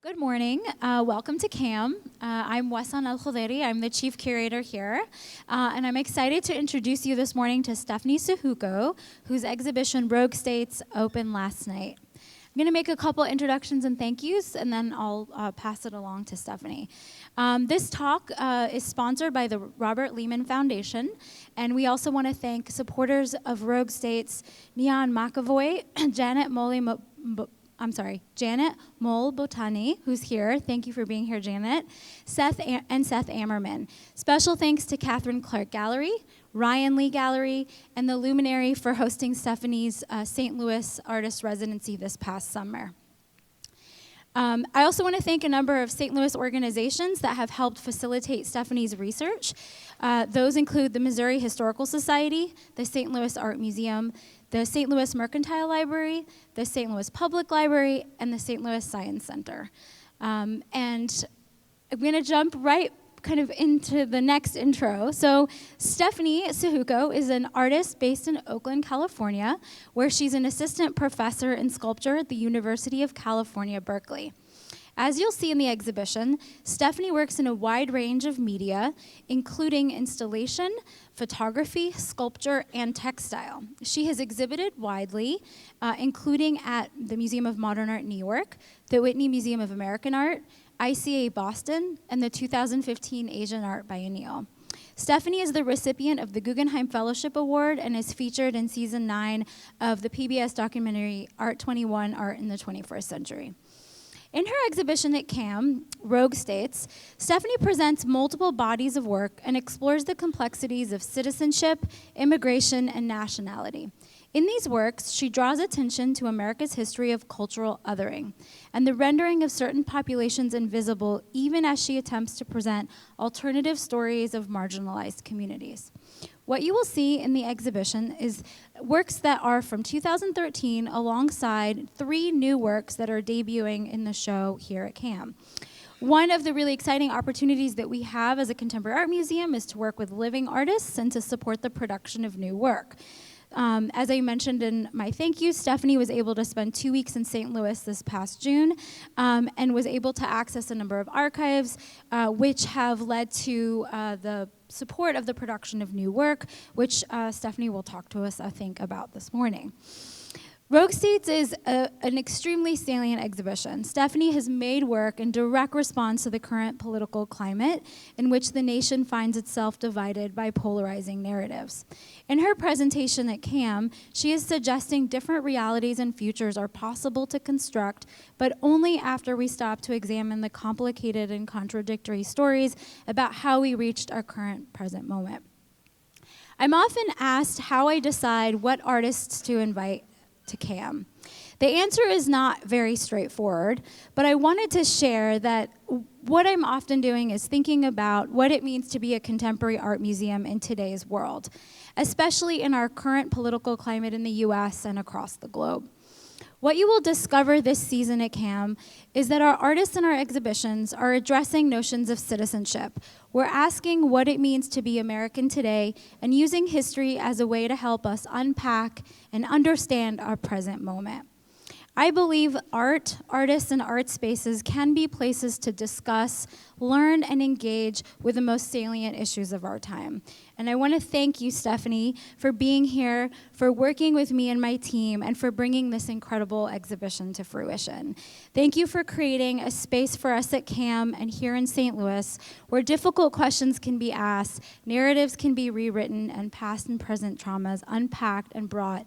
Good morning. Welcome to CAM. I'm Wasan Al-Khuderi. I'm the chief curator here. And I'm excited to introduce you this morning to Stephanie Syjuco, whose exhibition Rogue States opened last night. I'm going to make a couple introductions and thank yous, and then I'll pass it along to Stephanie. This talk is sponsored by the Robert Lehman Foundation, and we also want to thank supporters of Rogue States, Neon McAvoy, Janet Mole-Botani, who's here. Thank you for being here, Janet. Seth Ammerman. Special thanks to Catherine Clark Gallery, Ryan Lee Gallery, and the Luminary for hosting Stephanie's St. Louis Artist Residency this past summer. I also want to thank a number of St. Louis organizations that have helped facilitate Stephanie's research. Those include the Missouri Historical Society, the St. Louis Art Museum, the St. Louis Mercantile Library, the St. Louis Public Library, and the St. Louis Science Center. And I'm going to jump right kind of into the next intro. So Stephanie Syjuco is an artist based in Oakland, California, where she's an assistant professor in sculpture at the University of California, Berkeley. As you'll see in the exhibition, Stephanie works in a wide range of media, including installation, photography, sculpture, and textile. She has exhibited widely, including at the Museum of Modern Art in New York, the Whitney Museum of American Art, ICA Boston, and the 2015 Asian Art Biennial. Stephanie is the recipient of the Guggenheim Fellowship Award and is featured in season 9 of the PBS documentary Art 21, Art in the 21st Century. In her exhibition at CAM, Rogue States, Stephanie presents multiple bodies of work and explores the complexities of citizenship, immigration, and nationality. In these works, she draws attention to America's history of cultural othering and the rendering of certain populations invisible, even as she attempts to present alternative stories of marginalized communities. What you will see in the exhibition is works that are from 2013 alongside 3 new works that are debuting in the show here at CAM. One of the really exciting opportunities that we have as a contemporary art museum is to work with living artists and to support the production of new work. As I mentioned in my thank you, Stephanie was able to spend 2 weeks in St. Louis this past June and was able to access a number of archives, which have led to the support of the production of new work, which Stephanie will talk to us, I think, about this morning. Rogue States is an extremely salient exhibition. Stephanie has made work in direct response to the current political climate in which the nation finds itself divided by polarizing narratives. In her presentation at CAM, she is suggesting different realities and futures are possible to construct, but only after we stop to examine the complicated and contradictory stories about how we reached our current present moment. I'm often asked how I decide what artists to invite to CAM. The answer is not very straightforward, but I wanted to share that what I'm often doing is thinking about what it means to be a contemporary art museum in today's world, especially in our current political climate in the US and across the globe. What you will discover this season at CAM is that our artists in our exhibitions are addressing notions of citizenship. We're asking what it means to be American today and using history as a way to help us unpack and understand our present moment. I believe art, artists, and art spaces can be places to discuss, learn, and engage with the most salient issues of our time. And I want to thank you, Stephanie, for being here, for working with me and my team, and for bringing this incredible exhibition to fruition. Thank you for creating a space for us at CAM and here in St. Louis where difficult questions can be asked, narratives can be rewritten, and past and present traumas unpacked and brought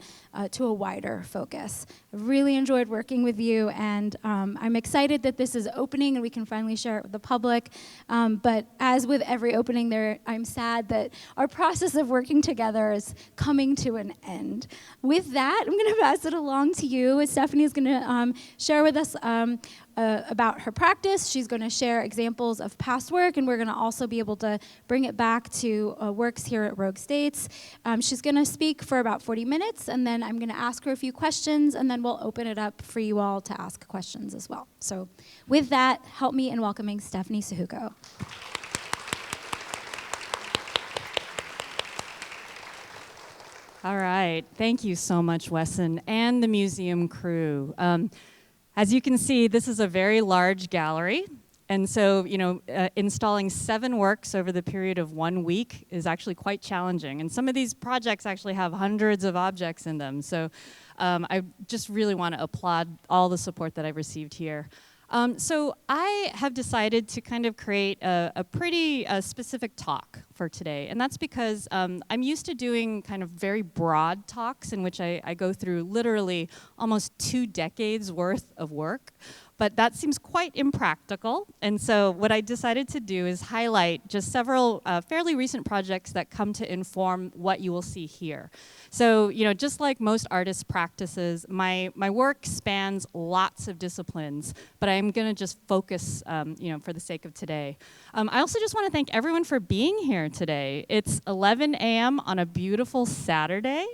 to a wider focus. I've really enjoyed working with you, and I'm excited that this is opening and we can finally share it with the public. But as with every opening there, I'm sad that our process of working together is coming to an end. With that, I'm going to pass it along to you. Stephanie is going to share with us about her practice. She's going to share examples of past work, and we're going to also be able to bring it back to works here at Rogue States. She's going to speak for about 40 minutes, and then I'm going to ask her a few questions, and then we'll open it up for you all to ask questions as well. So with that, help me in welcoming Stephanie Syjuco. All right. Thank you so much, Wesson, and the museum crew. As you can see, this is a very large gallery. And so, installing 7 works over the period of 1 week is actually quite challenging. And some of these projects actually have hundreds of objects in them. So I just really want to applaud all the support that I've received here. So I have decided to kind of create a pretty specific talk for today. And that's because I'm used to doing kind of very broad talks in which I go through literally almost 2 decades worth of work. But that seems quite impractical. And so what I decided to do is highlight just several fairly recent projects that come to inform what you will see here. So, just like most artists' practices, my work spans lots of disciplines, but I'm gonna just focus, for the sake of today. I also just wanna thank everyone for being here today. It's 11 a.m. on a beautiful Saturday.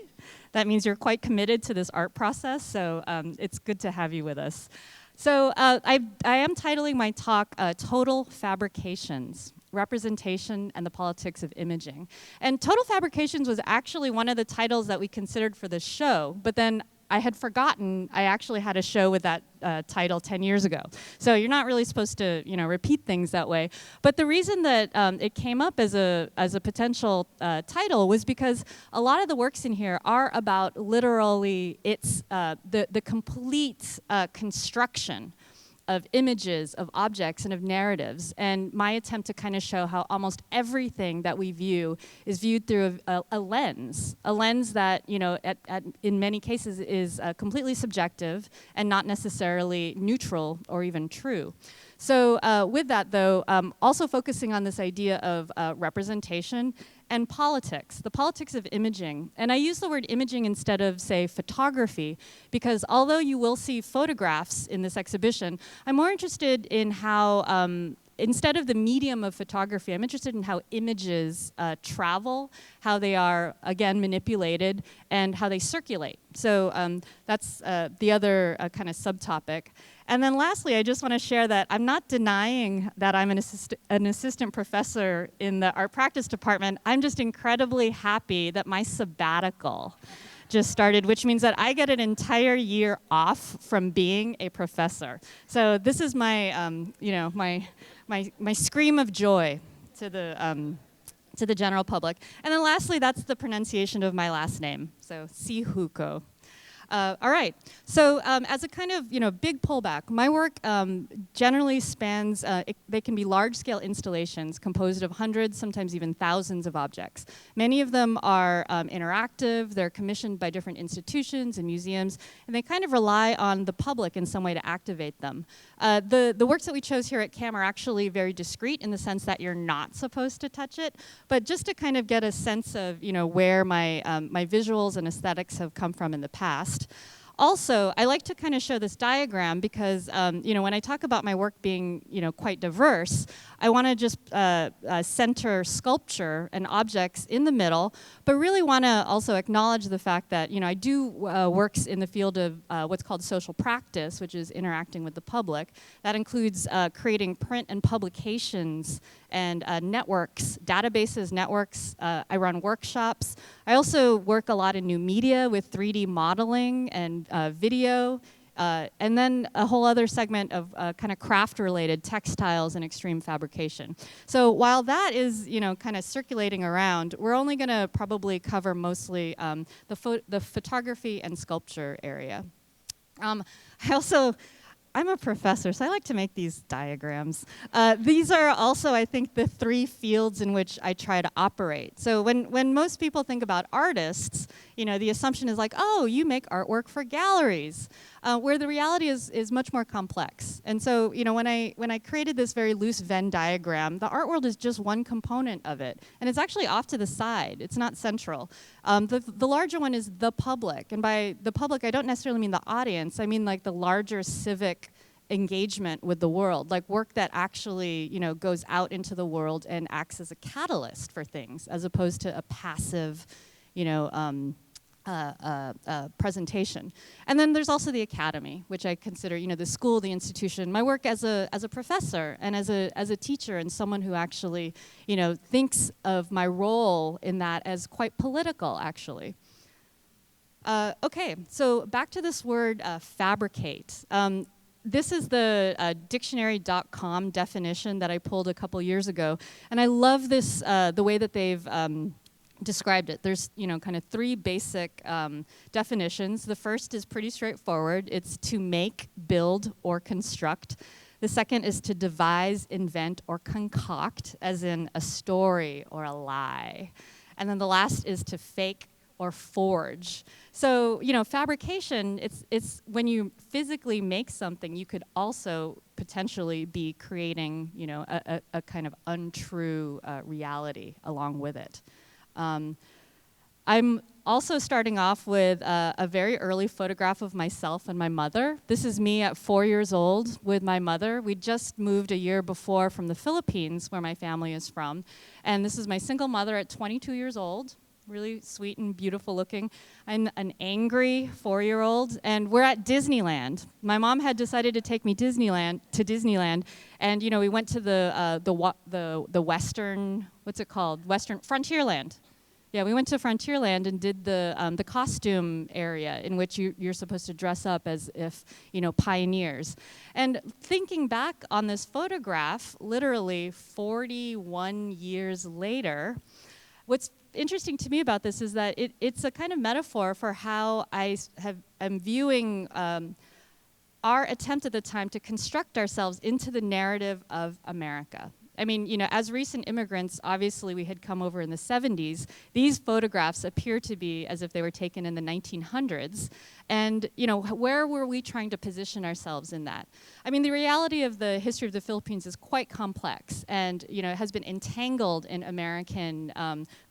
That means you're quite committed to this art process, so it's good to have you with us. So I am titling my talk Total Fabrications, Representation and the Politics of Imaging. And Total Fabrications was actually one of the titles that we considered for this show, but then I had forgotten I actually had a show with that title 10 years ago. So you're not really supposed to, repeat things that way. But the reason that it came up as a potential title was because a lot of the works in here are about literally the complete construction of images, of objects, and of narratives. And my attempt to kind of show how almost everything that we view is viewed through a lens that, in many cases is completely subjective and not necessarily neutral or even true. So with that, though, also focusing on this idea of representation and politics, the politics of imaging. And I use the word imaging instead of, say, photography, because although you will see photographs in this exhibition, I'm more interested in how, instead of the medium of photography, I'm interested in how images travel, how they are, again, manipulated, and how they circulate. So that's the other kind of subtopic. And then lastly, I just want to share that I'm not denying that I'm an assistant professor in the art practice department. I'm just incredibly happy that my sabbatical just started, which means that I get an entire year off from being a professor. So this is my, my scream of joy to the general public. And then lastly, that's the pronunciation of my last name, so Syjuco. All right, so as a kind of big pullback, my work generally spans, they can be large-scale installations composed of hundreds, sometimes even thousands of objects. Many of them are interactive, they're commissioned by different institutions and museums, and they kind of rely on the public in some way to activate them. The works that we chose here at CAM are actually very discreet in the sense that you're not supposed to touch it, but just to kind of get a sense of where my visuals and aesthetics have come from in the past. Also, I like to kind of show this diagram because, when I talk about my work being, quite diverse, I want to just center sculpture and objects in the middle, but really want to also acknowledge the fact that, I do works in the field of what's called social practice, which is interacting with the public. That includes creating print and publications and networks, databases, networks. I run workshops. I also work a lot in new media with 3D modeling and video, and then a whole other segment of kind of craft-related textiles and extreme fabrication. So while that is, kind of circulating around, we're only going to probably cover mostly the photography and sculpture area. I'm a professor, so I like to make these diagrams. These are also, I think, the 3 fields in which I try to operate. So when most people think about artists, the assumption is like, oh, you make artwork for galleries, where the reality is much more complex. And so, when I created this very loose Venn diagram, the art world is just one component of it, and it's actually off to the side. It's not central. The larger one is the public, and by the public, I don't necessarily mean the audience. I mean like the larger civic engagement with the world, like work that actually, goes out into the world and acts as a catalyst for things, as opposed to a passive, presentation. And then there's also the academy, which I consider, the school, the institution. My work as a professor and as a teacher and someone who actually, thinks of my role in that as quite political, actually. Okay, so back to this word fabricate. this is the dictionary.com definition that I pulled a couple years ago, and I love this, the way that they've described it. There's, kind of three basic definitions. The first is pretty straightforward. It's to make, build, or construct. The second is to devise, invent, or concoct, as in a story or a lie. And then the last is to fake or forge. So, fabrication, it's when you physically make something, you could also potentially be creating, a kind of untrue reality along with it. I'm also starting off with a very early photograph of myself and my mother. This is me at 4 years old with my mother. We just moved a year before from the Philippines, where my family is from. And this is my single mother at 22 years old, really sweet and beautiful looking. I'm an angry 4-year-old, and we're at Disneyland. My mom had decided to take me to Disneyland, and we went to the Western, what's it called? Western Frontierland. Yeah, we went to Frontierland and did the costume area in which you're supposed to dress up as if, pioneers. And thinking back on this photograph, literally 41 years later, what's interesting to me about this is that it's a kind of metaphor for how am viewing our attempt at the time to construct ourselves into the narrative of America. I mean, as recent immigrants, obviously we had come over in the 70s. These photographs appear to be as if they were taken in the 1900s. And, where were we trying to position ourselves in that? I mean, the reality of the history of the Philippines is quite complex and, it has been entangled in American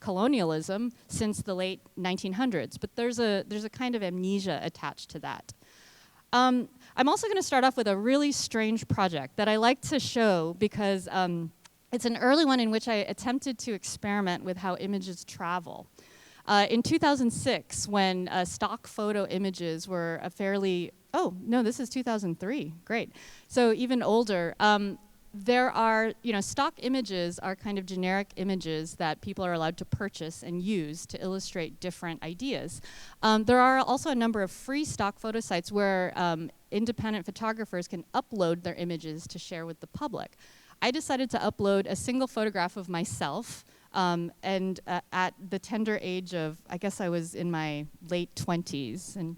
colonialism since the late 1900s. But there's a kind of amnesia attached to that. I'm also going to start off with a really strange project that I like to show because it's an early one in which I attempted to experiment with how images travel. In 2006, when stock photo images were this is 2003, great. So even older. There are, stock images are kind of generic images that people are allowed to purchase and use to illustrate different ideas. There are also a number of free stock photo sites where independent photographers can upload their images to share with the public. I decided to upload a single photograph of myself, and at the tender age of, I guess I was in my late 20s, and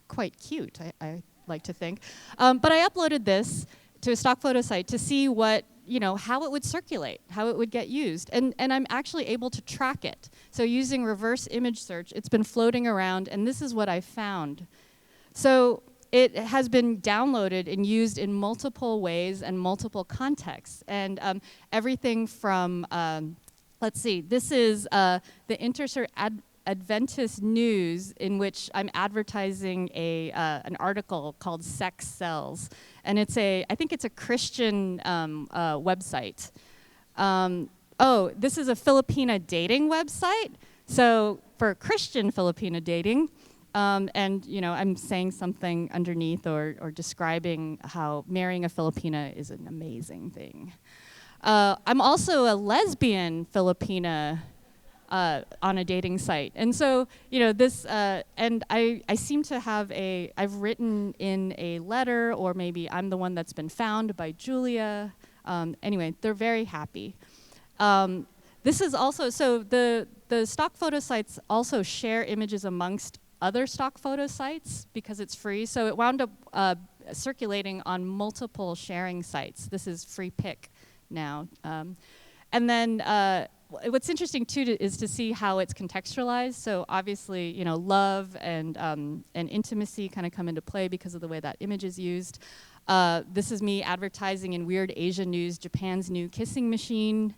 quite cute, I like to think. But I uploaded this to a stock photo site to see what, how it would circulate, how it would get used. And I'm actually able to track it. So using reverse image search, it's been floating around, and this is what I found. So it has been downloaded and used in multiple ways and multiple contexts. And everything from, let's see, this is the Intercer Adventist News, in which I'm advertising an article called Sex Sells. And I think it's a Christian website. This is a Filipina dating website. So for Christian Filipina dating, and I'm saying something underneath or describing how marrying a Filipina is an amazing thing. I'm also a lesbian Filipina on a dating site. And so, this, and I seem to have I've written in a letter, or maybe I'm the one that's been found by Julia. Anyway, they're very happy. This is also, so the stock photo sites also share images amongst other stock photo sites because it's free. So it wound up circulating on multiple sharing sites. This is free pick now. And then, what's interesting too is to see how it's contextualized. So obviously, love and intimacy kind of come into play because of the way that image is used. This is me advertising in Weird Asia News, Japan's new kissing machine.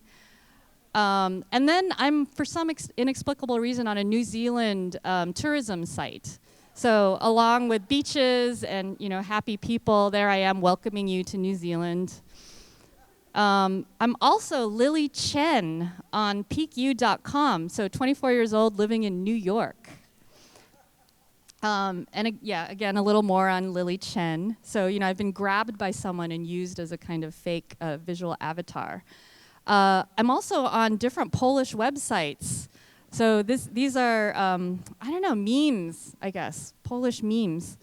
And then I'm, for some inexplicable reason, on a New Zealand tourism site. So along with beaches and happy people, there I am welcoming you to New Zealand. I'm also Lily Chen on peaku.com, so 24 years old, living in New York. Again, a little more on Lily Chen. So, I've been grabbed by someone and used as a kind of fake visual avatar. I'm also on different Polish websites. So these are, memes, I guess, Polish memes.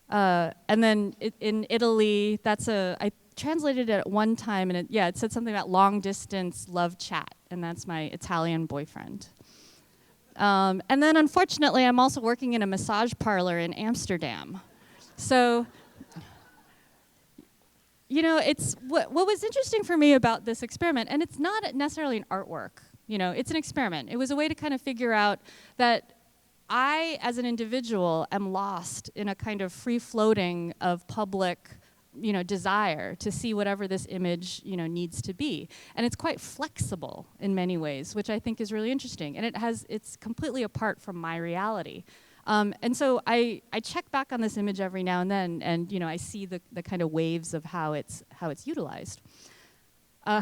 And then in Italy, I translated it at one time, and it said something about long distance love chat, and that's my Italian boyfriend. And then unfortunately, I'm also working in a massage parlor in Amsterdam. So, you know, it's what was interesting for me about this experiment, and it's not necessarily an artwork, you know, it's an experiment. It was a way to kind of figure out that I, as an individual, am lost in a kind of free-floating of public, you know, desire to see whatever this image, you know, needs to be. And it's quite flexible in many ways, which I think is really interesting. And it's completely apart from my reality. And so I check back on this image every now and then, and you know, I see the kind of waves of how it's utilized. So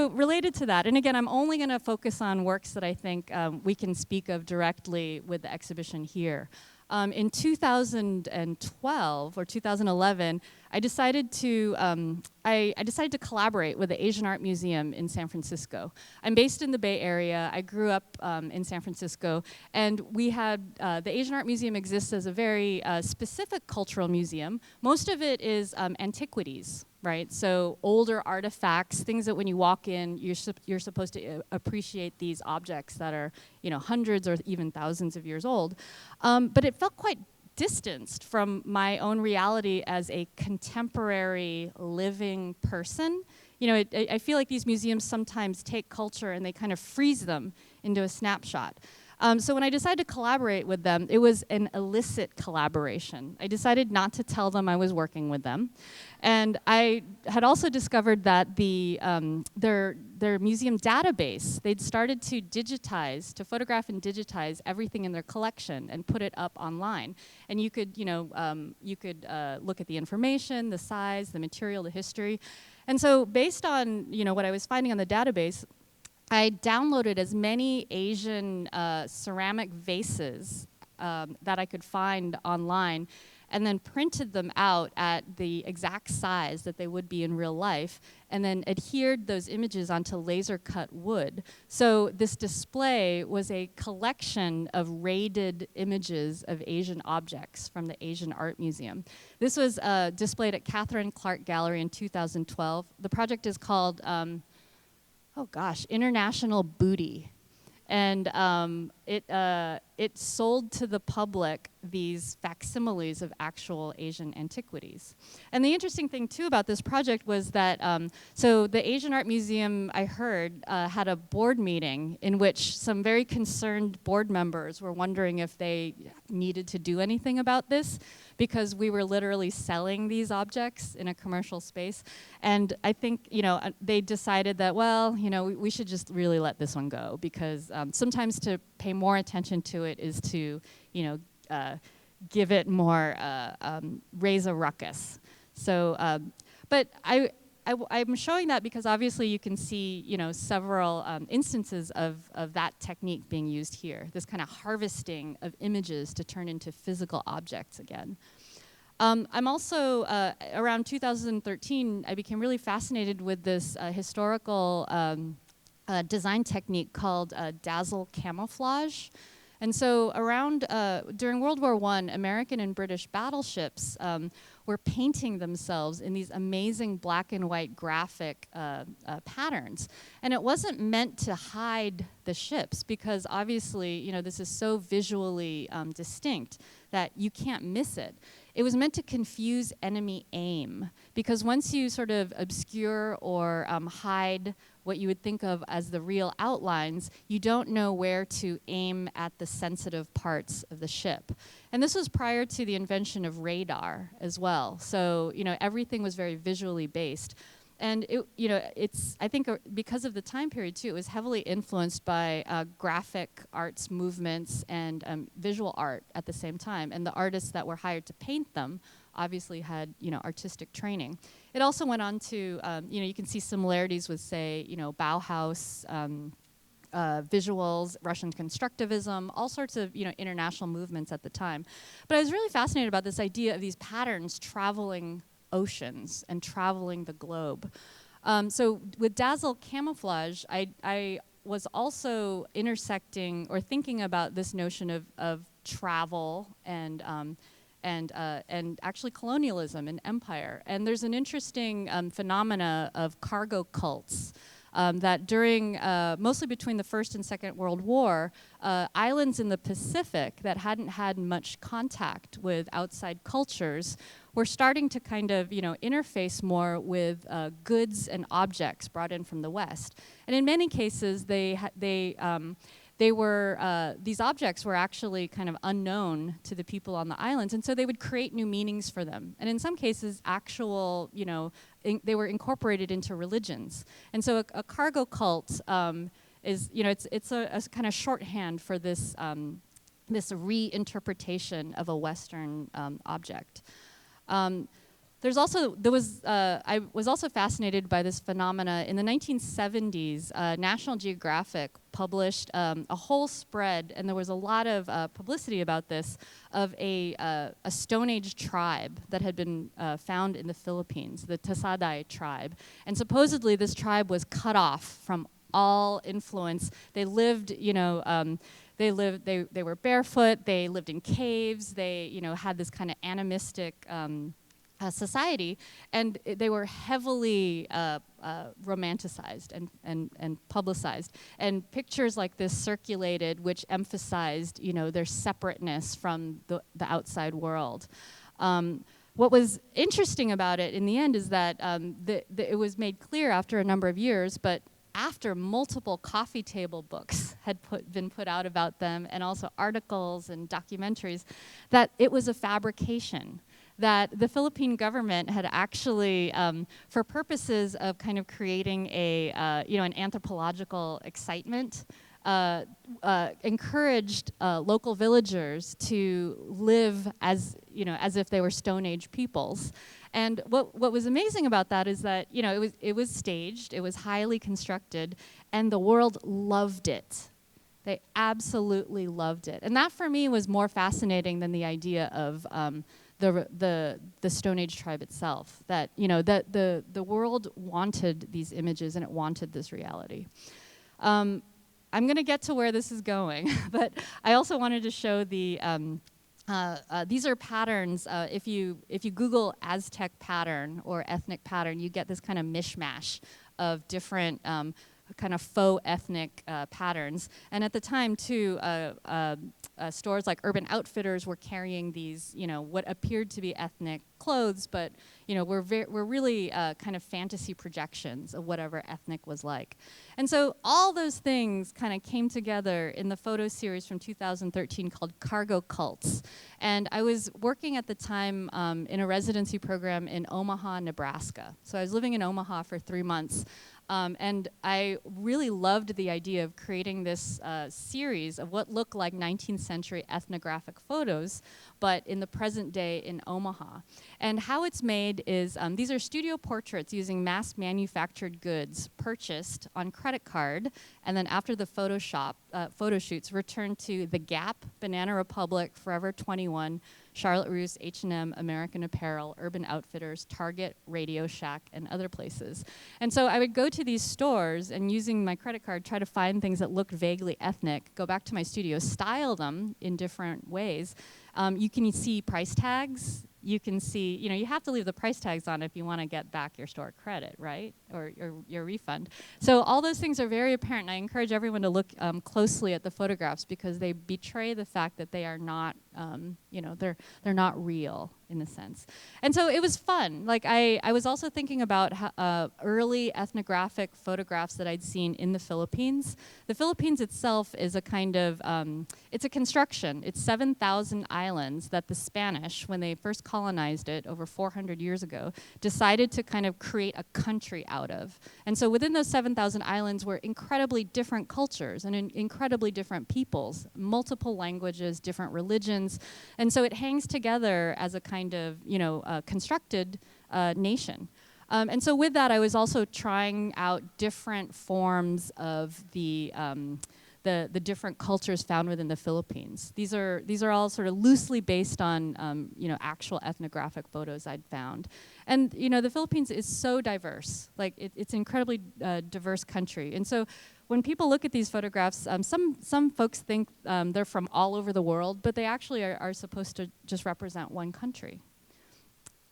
related to that, and again, I'm only going to focus on works that I think we can speak of directly with the exhibition here. In 2012 or 2011, I decided to collaborate with the Asian Art Museum in San Francisco. I'm based in the Bay Area. I grew up in San Francisco, and we had the Asian Art Museum exists as a very specific cultural museum. Most of it is antiquities, right? So older artifacts, things that when you walk in, you're supposed to appreciate these objects that are, you know, hundreds or even thousands of years old. But it felt quite distanced from my own reality as a contemporary living person. You know, I feel like these museums sometimes take culture and they kind of freeze them into a snapshot. So when I decided to collaborate with them, it was an illicit collaboration. I decided not to tell them I was working with them. And I had also discovered that their museum database, they'd started to photograph and digitize everything in their collection and put it up online. And you could, look at the information, the size, the material, the history. And so based on, you know, what I was finding on the database, I downloaded as many Asian ceramic vases that I could find online, and then printed them out at the exact size that they would be in real life, and then adhered those images onto laser cut wood. So this display was a collection of rated images of Asian objects from the Asian Art Museum. This was displayed at Catherine Clark Gallery in 2012. The project is called International Booty. And it sold to the public these facsimiles of actual Asian antiquities. And the interesting thing, too, about this project was that, so the Asian Art Museum, I heard, had a board meeting in which some very concerned board members were wondering if they needed to do anything about this, because we were literally selling these objects in a commercial space. And I think, you know, they decided that, well, you know, we should just really let this one go, because sometimes to pay more attention to it is to, you know, give it more, raise a ruckus. So, but I'm showing that because obviously you can see, you know, several instances of that technique being used here, this kind of harvesting of images to turn into physical objects again. I'm also, around 2013, I became really fascinated with this historical design technique called dazzle camouflage. And so around, during World War I, American and British battleships were painting themselves in these amazing black and white graphic patterns. And it wasn't meant to hide the ships, because obviously, you know, this is so visually distinct that you can't miss it. It was meant to confuse enemy aim, because once you sort of obscure or hide what you would think of as the real outlines, you don't know where to aim at the sensitive parts of the ship. And this was prior to the invention of radar as well. So, you know, everything was very visually based. And it, you know, it's, I think because of the time period too, it was heavily influenced by graphic arts movements and visual art at the same time. And the artists that were hired to paint them obviously had, you know, artistic training. It also went on to, you know, you can see similarities with, say, you know, Bauhaus, visuals, Russian constructivism, all sorts of, you know, international movements at the time. But I was really fascinated about this idea of these patterns traveling oceans and traveling the globe. So with dazzle camouflage, I was also intersecting or thinking about this notion of travel and and actually colonialism and empire. And there's an interesting phenomena of cargo cults. That during, mostly between the First and Second World War, islands in the Pacific that hadn't had much contact with outside cultures were starting to kind of, interface more with goods and objects brought in from the West. And in many cases, these objects were actually kind of unknown to the people on the islands, and so they would create new meanings for them. And in some cases, actual, they were incorporated into religions. And so a cargo cult is, it's a kind of shorthand for this, this reinterpretation of a Western object. I was also fascinated by this phenomena. In the 1970s, National Geographic published a whole spread, and there was a lot of publicity about this, of a Stone Age tribe that had been found in the Philippines, the Tasadai tribe. And supposedly this tribe was cut off from all influence. They lived, they were barefoot, they lived in caves, they, had this kind of animistic society, and they were heavily romanticized and publicized. And pictures like this circulated, which emphasized, their separateness from the outside world. What was interesting about it in the end is that it was made clear after a number of years, but after multiple coffee table books had been put out about them, and also articles and documentaries, that it was a fabrication. That the Philippine government had actually, for purposes of kind of creating an anthropological excitement, encouraged local villagers to live as if they were Stone Age peoples. And what was amazing about that is that it was staged, it was highly constructed, and the world loved it. They absolutely loved it, and that for me was more fascinating than the idea of the Stone Age tribe itself. That that the world wanted these images and it wanted this reality. I'm going to get to where this is going, but I also wanted to show the. These are patterns. If you Google Aztec pattern or ethnic pattern, you get this kind of mishmash of different kind of faux ethnic patterns. And at the time, too, stores like Urban Outfitters were carrying these, what appeared to be ethnic clothes, but were really kind of fantasy projections of whatever ethnic was like. And so all those things kind of came together in the photo series from 2013 called Cargo Cults. And I was working at the time in a residency program in Omaha, Nebraska. So I was living in Omaha for 3 months. And I really loved the idea of creating this series of what looked like 19th century ethnographic photos, but in the present day in Omaha. And how it's made is, these are studio portraits using mass manufactured goods purchased on credit card, and then after the photo shoots, returned to The Gap, Banana Republic, Forever 21, Charlotte Russe, H&M, American Apparel, Urban Outfitters, Target, Radio Shack, and other places. And so I would go to these stores and using my credit card, try to find things that looked vaguely ethnic, go back to my studio, style them in different ways. You can see price tags. You can see, you have to leave the price tags on if you want to get back your store credit, right? Or your refund. So all those things are very apparent, and I encourage everyone to look closely at the photographs because they betray the fact that they are not, they're not real in a sense. And so it was fun. Like I was also thinking about early ethnographic photographs that I'd seen in the Philippines. The Philippines itself is a kind of, it's a construction. It's 7,000 islands that the Spanish, when they first colonized it over 400 years ago, decided to kind of create a country out of. And so within those 7,000 islands were incredibly different cultures and incredibly different peoples, multiple languages, different religions. And so it hangs together as a kind of, constructed nation. And so with that, I was also trying out different forms of the the different cultures found within the Philippines. These are all sort of loosely based on actual ethnographic photos I'd found. And the Philippines is so diverse. Like it's an incredibly diverse country. And so when people look at these photographs, some folks think they're from all over the world, but they actually are supposed to just represent one country.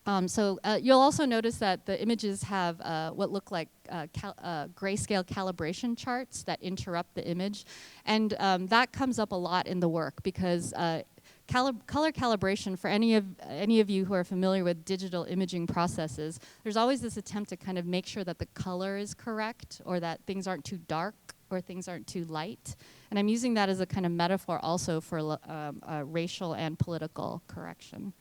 You'll also notice that the images have what look like grayscale calibration charts that interrupt the image. And that comes up a lot in the work because color calibration, for any of you who are familiar with digital imaging processes, there's always this attempt to kind of make sure that the color is correct, or that things aren't too dark or things aren't too light. And I'm using that as a kind of metaphor also for racial and political correction.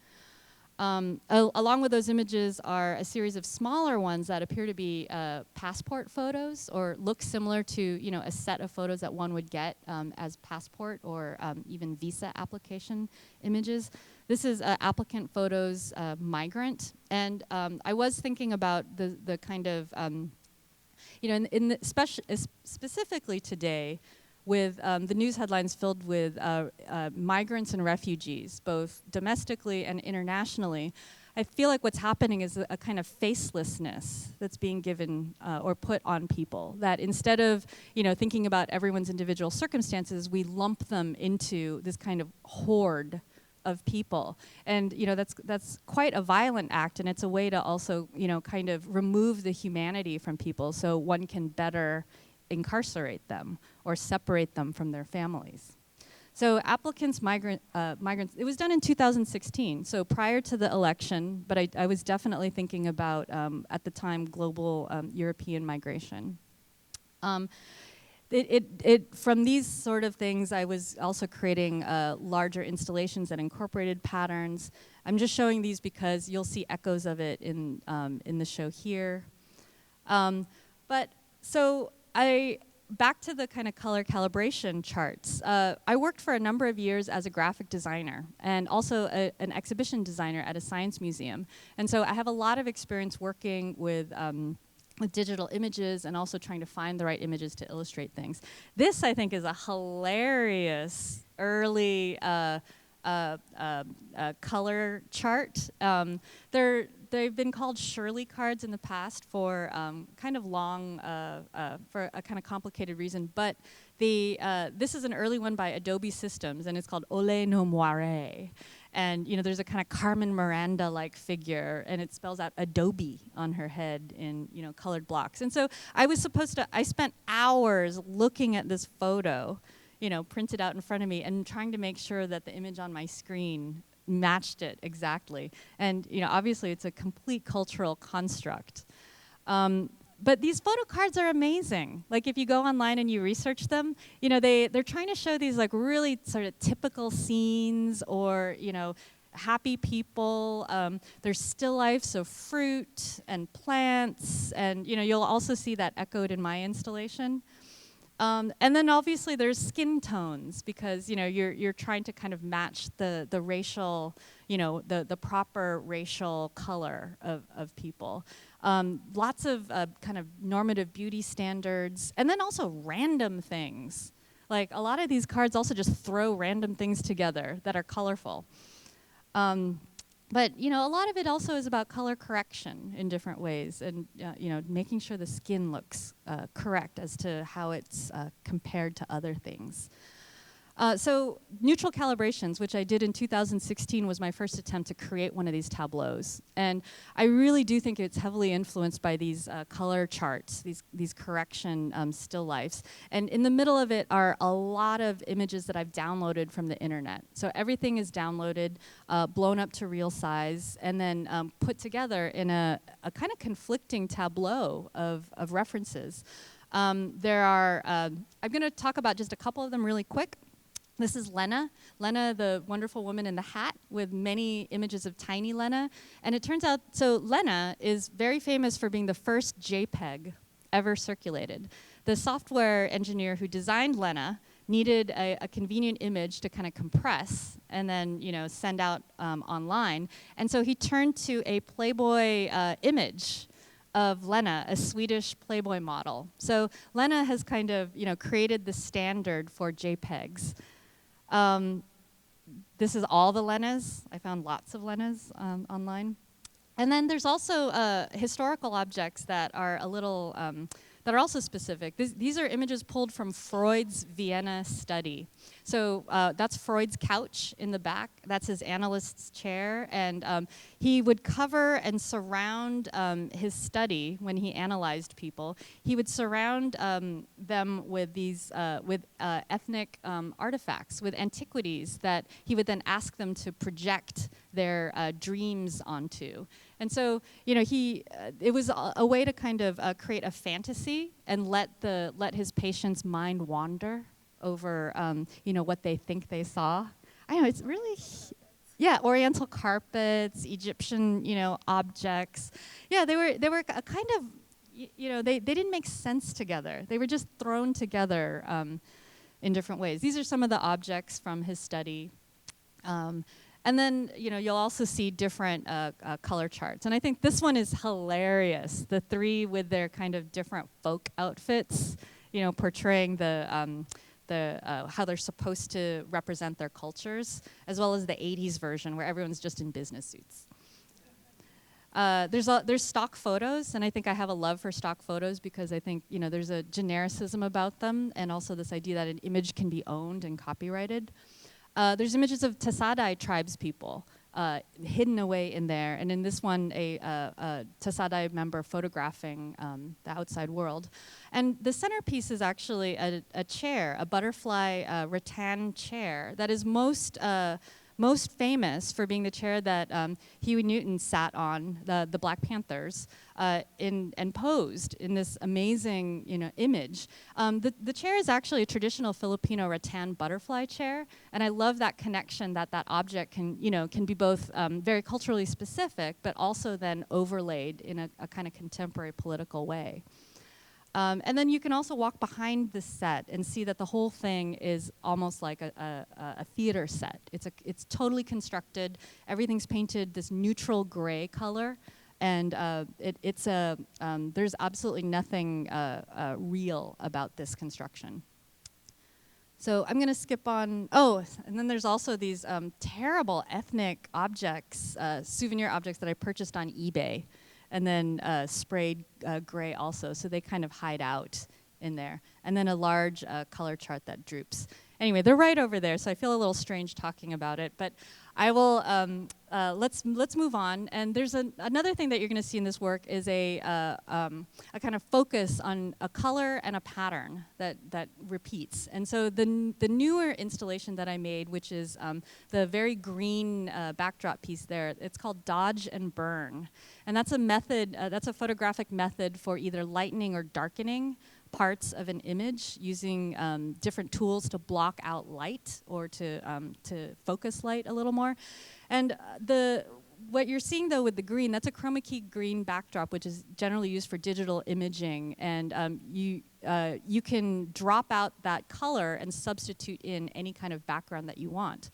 Along with those images are a series of smaller ones that appear to be passport photos, or look similar to a set of photos that one would get as passport or even visa application images. This is applicant photos migrant, and I was thinking about the kind of specifically today, with the news headlines filled with migrants and refugees, both domestically and internationally, I feel like what's happening is a kind of facelessness that's being given or put on people. That instead of thinking about everyone's individual circumstances, we lump them into this kind of horde of people, and that's quite a violent act, and it's a way to also kind of remove the humanity from people, so one can better incarcerate them or separate them from their families. So applicants, migrants, it was done in 2016, so prior to the election, but I was definitely thinking about, at the time, global European migration. From these sort of things, I was also creating larger installations that incorporated patterns. I'm just showing these because you'll see echoes of it in the show here. Back to the kind of color calibration charts. I worked for a number of years as a graphic designer and also an exhibition designer at a science museum. And so I have a lot of experience working with digital images and also trying to find the right images to illustrate things. This, I think, is a hilarious early color chart. They've been called Shirley cards in the past for kind of long, for a kind of complicated reason. But this is an early one by Adobe Systems, and it's called Ole no Moire. And there's a kind of Carmen Miranda-like figure, and it spells out Adobe on her head in colored blocks. And so I spent hours looking at this photo, printed out in front of me, and trying to make sure that the image on my screen matched it exactly. And obviously it's a complete cultural construct. But these photo cards are amazing. Like if you go online and you research them, they're trying to show these like really sort of typical scenes or happy people. There's still lifes of fruit and plants, and you'll also see that echoed in my installation. And then obviously there's skin tones, because you're trying to kind of match the racial, the proper racial color of people. Lots of kind of normative beauty standards, and then also random things. Like a lot of these cards also just throw random things together that are colorful. But a lot of it also is about color correction in different ways, and making sure the skin looks correct as to how it's compared to other things. So neutral calibrations, which I did in 2016, was my first attempt to create one of these tableaus. And I really do think it's heavily influenced by these color charts, these correction still lifes. And in the middle of it are a lot of images that I've downloaded from the internet. So everything is downloaded, blown up to real size, and then put together in a kind of conflicting tableau of references. I'm going to talk about just a couple of them really quick. This is Lena, the wonderful woman in the hat, with many images of tiny Lena. And it turns out, so Lena is very famous for being the first JPEG ever circulated. The software engineer who designed Lena needed a convenient image to kind of compress and then send out online. And so he turned to a Playboy image of Lena, a Swedish Playboy model. So Lena has kind of, created the standard for JPEGs. This is all the Lenas. I found lots of Lenas online. And then there's also historical objects that are a little, that are also specific. These are images pulled from Freud's Vienna study. So that's Freud's couch in the back. That's his analyst's chair. And he would cover and surround his study when he analyzed people. He would surround them with these, ethnic artifacts, with antiquities that he would then ask them to project their dreams onto. And so, it was a way to kind of create a fantasy and let his patient's mind wander over, what they think they saw. I know, it's really, Oriental carpets, Egyptian, objects. Yeah, they were a kind of, they didn't make sense together. They were just thrown together in different ways. These are some of the objects from his study. And then, you'll also see different color charts. And I think this one is hilarious. The three with their kind of different folk outfits, portraying how they're supposed to represent their cultures, as well as the 80s version where everyone's just in business suits. There's stock photos, and I think I have a love for stock photos because I think, there's a genericism about them, and also this idea that an image can be owned and copyrighted. There's images of Tasadai tribespeople hidden away in there, and in this one, a Tasadai member photographing the outside world. And the centerpiece is actually a chair, a butterfly rattan chair that is most famous for being the chair that Huey Newton sat on, the Black Panthers, and posed in this amazing, image. The chair is actually a traditional Filipino rattan butterfly chair, and I love that connection that object can be both very culturally specific, but also then overlaid in a kind of contemporary political way. And then you can also walk behind the set and see that the whole thing is almost like a theater set. It's totally constructed. Everything's painted this neutral gray color, and there's absolutely nothing real about this construction. So I'm going to skip on. Oh, and then there's also these terrible ethnic objects, souvenir objects that I purchased on eBay, and then sprayed gray also, so they kind of hide out in there. And then a large color chart that droops. Anyway, they're right over there, so I feel a little strange talking about it, but I will, let's move on. And there's another thing that you're gonna see in this work is a kind of focus on a color and a pattern that repeats. And so the newer installation that I made, which is the very green backdrop piece there, it's called Dodge and Burn. And that's a method, that's a photographic method for either lightening or darkening parts of an image using different tools to block out light or to focus light a little more. And what you're seeing though with the green, that's a chroma key green backdrop, which is generally used for digital imaging. And you can drop out that color and substitute in any kind of background that you want.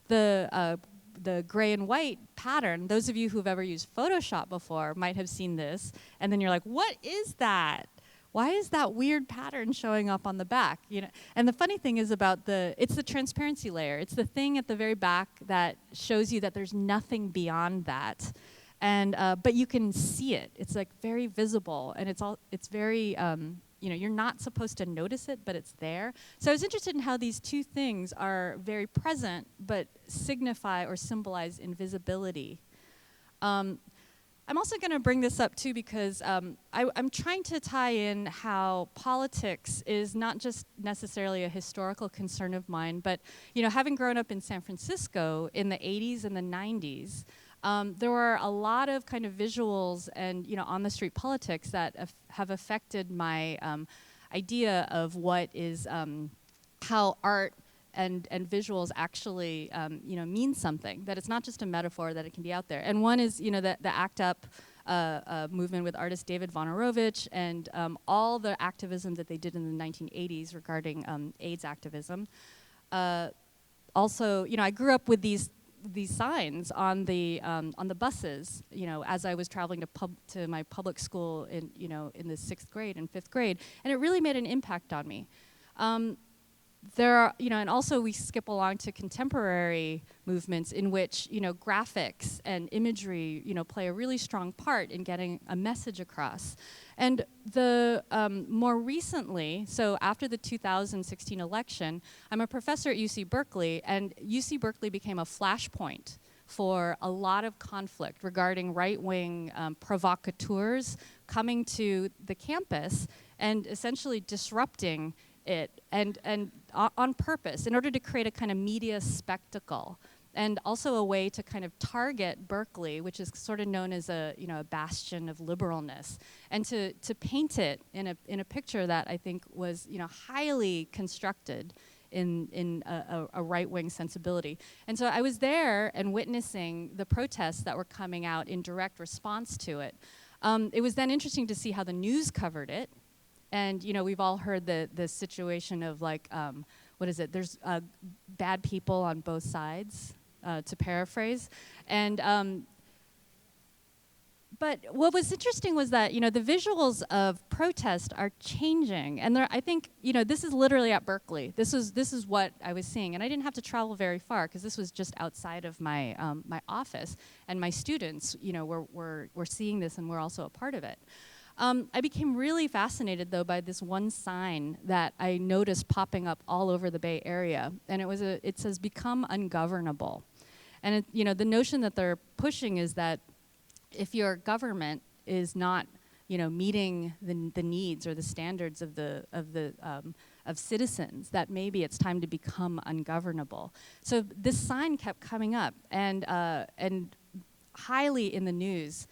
The gray and white pattern, those of you who've ever used Photoshop before might have seen this, and then you're like, what is that? Why is that weird pattern showing up on the back? And the funny thing is it's the transparency layer. It's the thing at the very back that shows you that there's nothing beyond that. And but you can see it. It's like very visible, and it's very you're not supposed to notice it, but it's there. So I was interested in how these two things are very present, but signify or symbolize invisibility. I'm also going to bring this up too because I'm trying to tie in how politics is not just necessarily a historical concern of mine, but having grown up in San Francisco in the 80s and the 90s, there were a lot of kind of visuals and on the street politics that have affected my idea of what is how art and visuals actually mean something, that it's not just a metaphor, that it can be out there. And one is the ACT UP movement with artist David Vonarovich and all the activism that they did in the 1980s regarding AIDS activism. Also, I grew up with these these signs on the buses, you know, as I was traveling to my public school in, you know, in the 6th grade and 5th grade, and it really made an impact on me. There are, you know, and also we skip along to contemporary movements in which, you know, graphics and imagery, you know, play a really strong part in getting a message across. And the more recently, so after the 2016 election, I'm a professor at UC Berkeley, and UC Berkeley became a flashpoint for a lot of conflict regarding right-wing provocateurs coming to the campus and essentially disrupting it, and on purpose, in order to create a kind of media spectacle, and also a way to kind of target Berkeley, which is sort of known as a, you know, a bastion of liberalness, and to paint it in a picture that I think was, you know, highly constructed in a right-wing sensibility. And so I was there and witnessing the protests that were coming out in direct response to it. It was then interesting to see how the news covered it. And, you know, we've all heard the situation of, like, what is it? There's bad people on both sides, to paraphrase. And, but what was interesting was that, you know, the visuals of protest are changing. And I think, you know, this is literally at Berkeley. This is what I was seeing. And I didn't have to travel very far, because this was just outside of my, my office. And my students, you know, were seeing this, and we're also a part of it. I became really fascinated, though, by this one sign that I noticed popping up all over the Bay Area, and it says "Become ungovernable," and it, you know, the notion that they're pushing is that if your government is not, you know, meeting the needs or the standards of citizens, that maybe it's time to become ungovernable. So this sign kept coming up and highly in the news.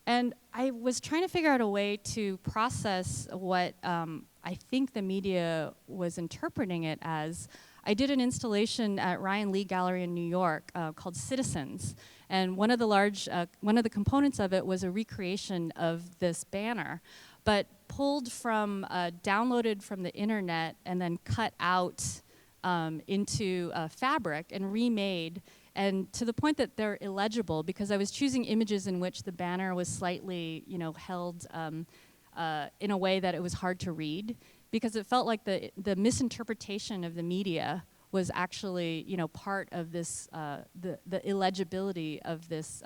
And I was trying to figure out a way to process what I think the media was interpreting it as. I did an installation at Ryan Lee Gallery in New York called Citizens. And one of the components of it was a recreation of this banner, but pulled from, downloaded from the internet and then cut out into fabric and remade, and to the point that they're illegible, because I was choosing images in which the banner was slightly, you know, held in a way that it was hard to read, because it felt like the misinterpretation of the media was actually, you know, part of this, the illegibility of this,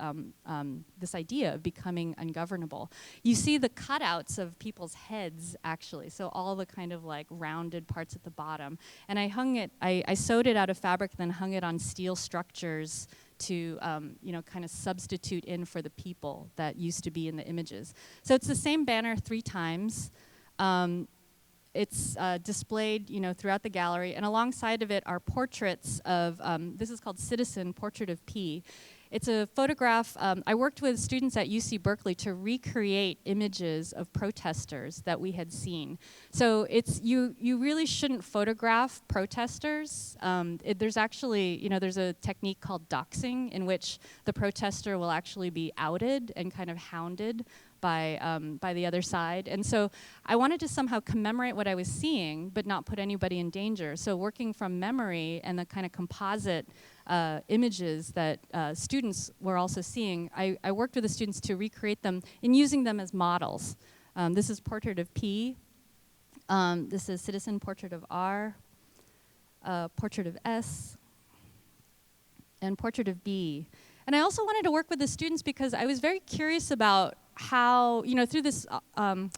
this idea of becoming ungovernable. You see the cutouts of people's heads, actually, so all the kind of like rounded parts at the bottom. And I hung it, I sewed it out of fabric, then hung it on steel structures to, you know, kind of substitute in for the people that used to be in the images. So it's the same banner 3 times. It's displayed, you know, throughout the gallery, and alongside of it are portraits of, this is called Citizen, Portrait of P. It's a photograph. I worked with students at UC Berkeley to recreate images of protesters that we had seen. So it's, you really shouldn't photograph protesters. There's actually, you know, there's a technique called doxing, in which the protester will actually be outed and kind of hounded by the other side. And so I wanted to somehow commemorate what I was seeing, but not put anybody in danger. So working from memory and the kind of composite images that students were also seeing, I worked with the students to recreate them and using them as models. This is Portrait of P. This is Citizen, Portrait of R, Portrait of S, and Portrait of B. And I also wanted to work with the students because I was very curious about how, you know, through this kind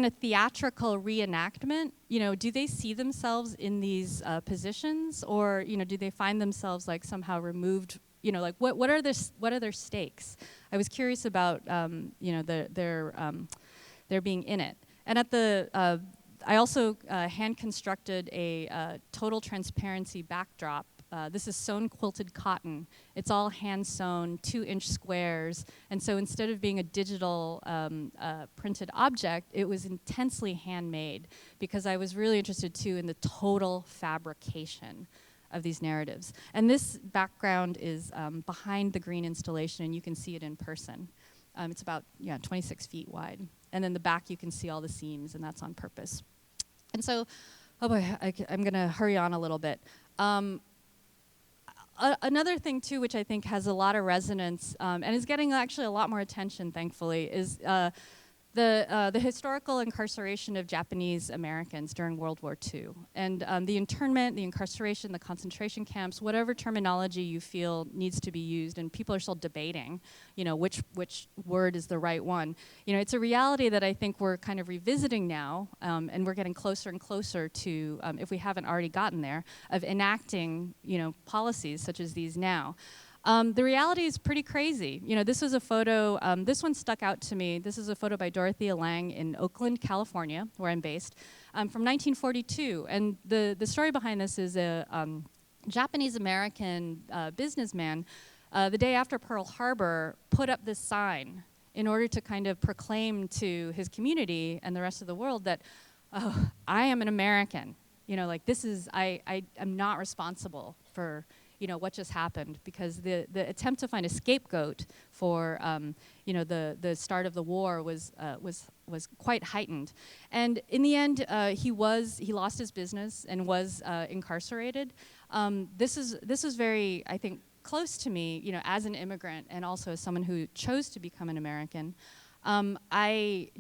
of theatrical reenactment, you know, do they see themselves in these positions, or, you know, do they find themselves like somehow removed, you know, like what are their stakes? I was curious about, you know, their being in it. And at the, I also hand constructed a total transparency backdrop. This is sewn quilted cotton. It's all hand sewn, 2-inch squares. And so instead of being a digital printed object, it was intensely handmade, because I was really interested too in the total fabrication of these narratives. And this background is behind the green installation, and you can see it in person. It's about 26 feet wide. And then the back, you can see all the seams, and that's on purpose. And so, oh boy, I'm gonna hurry on a little bit. Another thing too, which I think has a lot of resonance and is getting actually a lot more attention, thankfully, is the historical incarceration of Japanese Americans during World War II. And the internment, the incarceration, the concentration camps, whatever terminology you feel needs to be used, and people are still debating, you know, which word is the right one. You know, it's a reality that I think we're kind of revisiting now, and we're getting closer and closer to, if we haven't already gotten there, of enacting, you know, policies such as these now. The reality is pretty crazy. You know, this was a photo, this one stuck out to me. This is a photo by Dorothea Lange in Oakland, California, where I'm based, from 1942. And the story behind this is a Japanese-American businessman, the day after Pearl Harbor, put up this sign in order to kind of proclaim to his community and the rest of the world that, oh, I am an American. You know, like this is, I am not responsible for, you know, what just happened, because the attempt to find a scapegoat for, you know, the start of the war was quite heightened. And in the end, he lost his business and was incarcerated. This is very, I think, close to me, you know, as an immigrant and also as someone who chose to become an American. I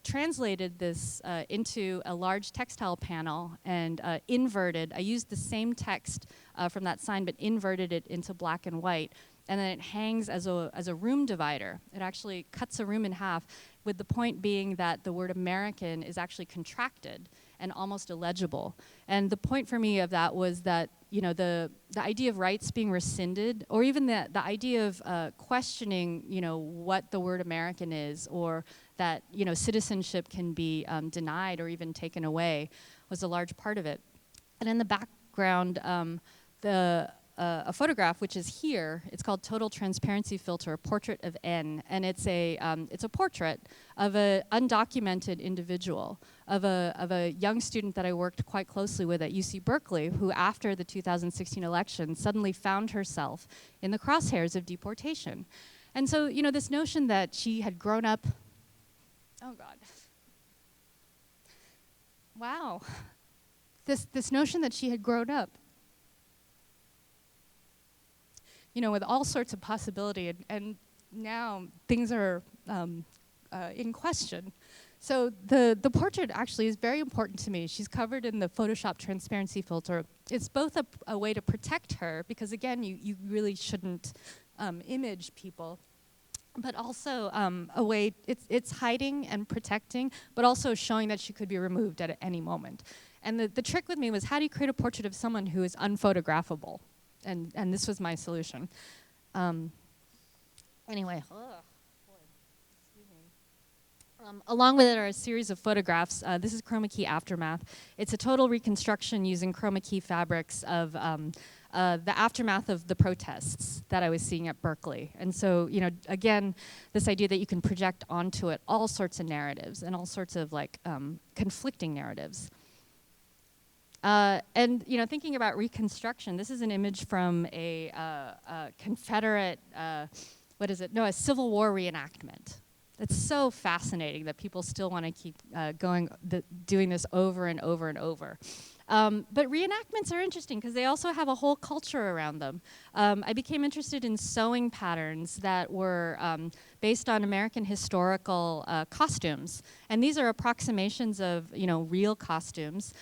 translated this into a large textile panel and inverted. I used the same text from that sign, but inverted it into black and white. And then it hangs as a room divider. It actually cuts a room in half, with the point being that the word American is actually contracted and almost illegible. And the point for me of that was that, you know, the idea of rights being rescinded, or even the idea of questioning, you know, what the word American is, or that, you know, citizenship can be denied or even taken away, was a large part of it. And in the background, a photograph, which is here, it's called Total Transparency Filter, Portrait of N, and it's a portrait of an undocumented individual, of a young student that I worked quite closely with at UC Berkeley, who after the 2016 election suddenly found herself in the crosshairs of deportation. And so, you know, this notion that she had grown up, oh God, wow, this notion that she had grown up, you know, with all sorts of possibility, and now things are in question. So the portrait actually is very important to me. She's covered in the Photoshop transparency filter. It's both a way to protect her, because again, you really shouldn't image people, but also a way, it's hiding and protecting, but also showing that she could be removed at any moment. And the trick with me was, how do you create a portrait of someone who is unphotographable? And this was my solution. Anyway, along with it are a series of photographs. This is chroma key aftermath. It's a total reconstruction using chroma key fabrics of the aftermath of the protests that I was seeing at Berkeley. And so, you know, again, this idea that you can project onto it all sorts of narratives and all sorts of like conflicting narratives. And, you know, thinking about reconstruction, this is an image from a Confederate, a Civil War reenactment. It's so fascinating that people still want to keep doing this over and over and over. But reenactments are interesting because they also have a whole culture around them. I became interested in sewing patterns that were based on American historical costumes. And these are approximations of, you know, real costumes.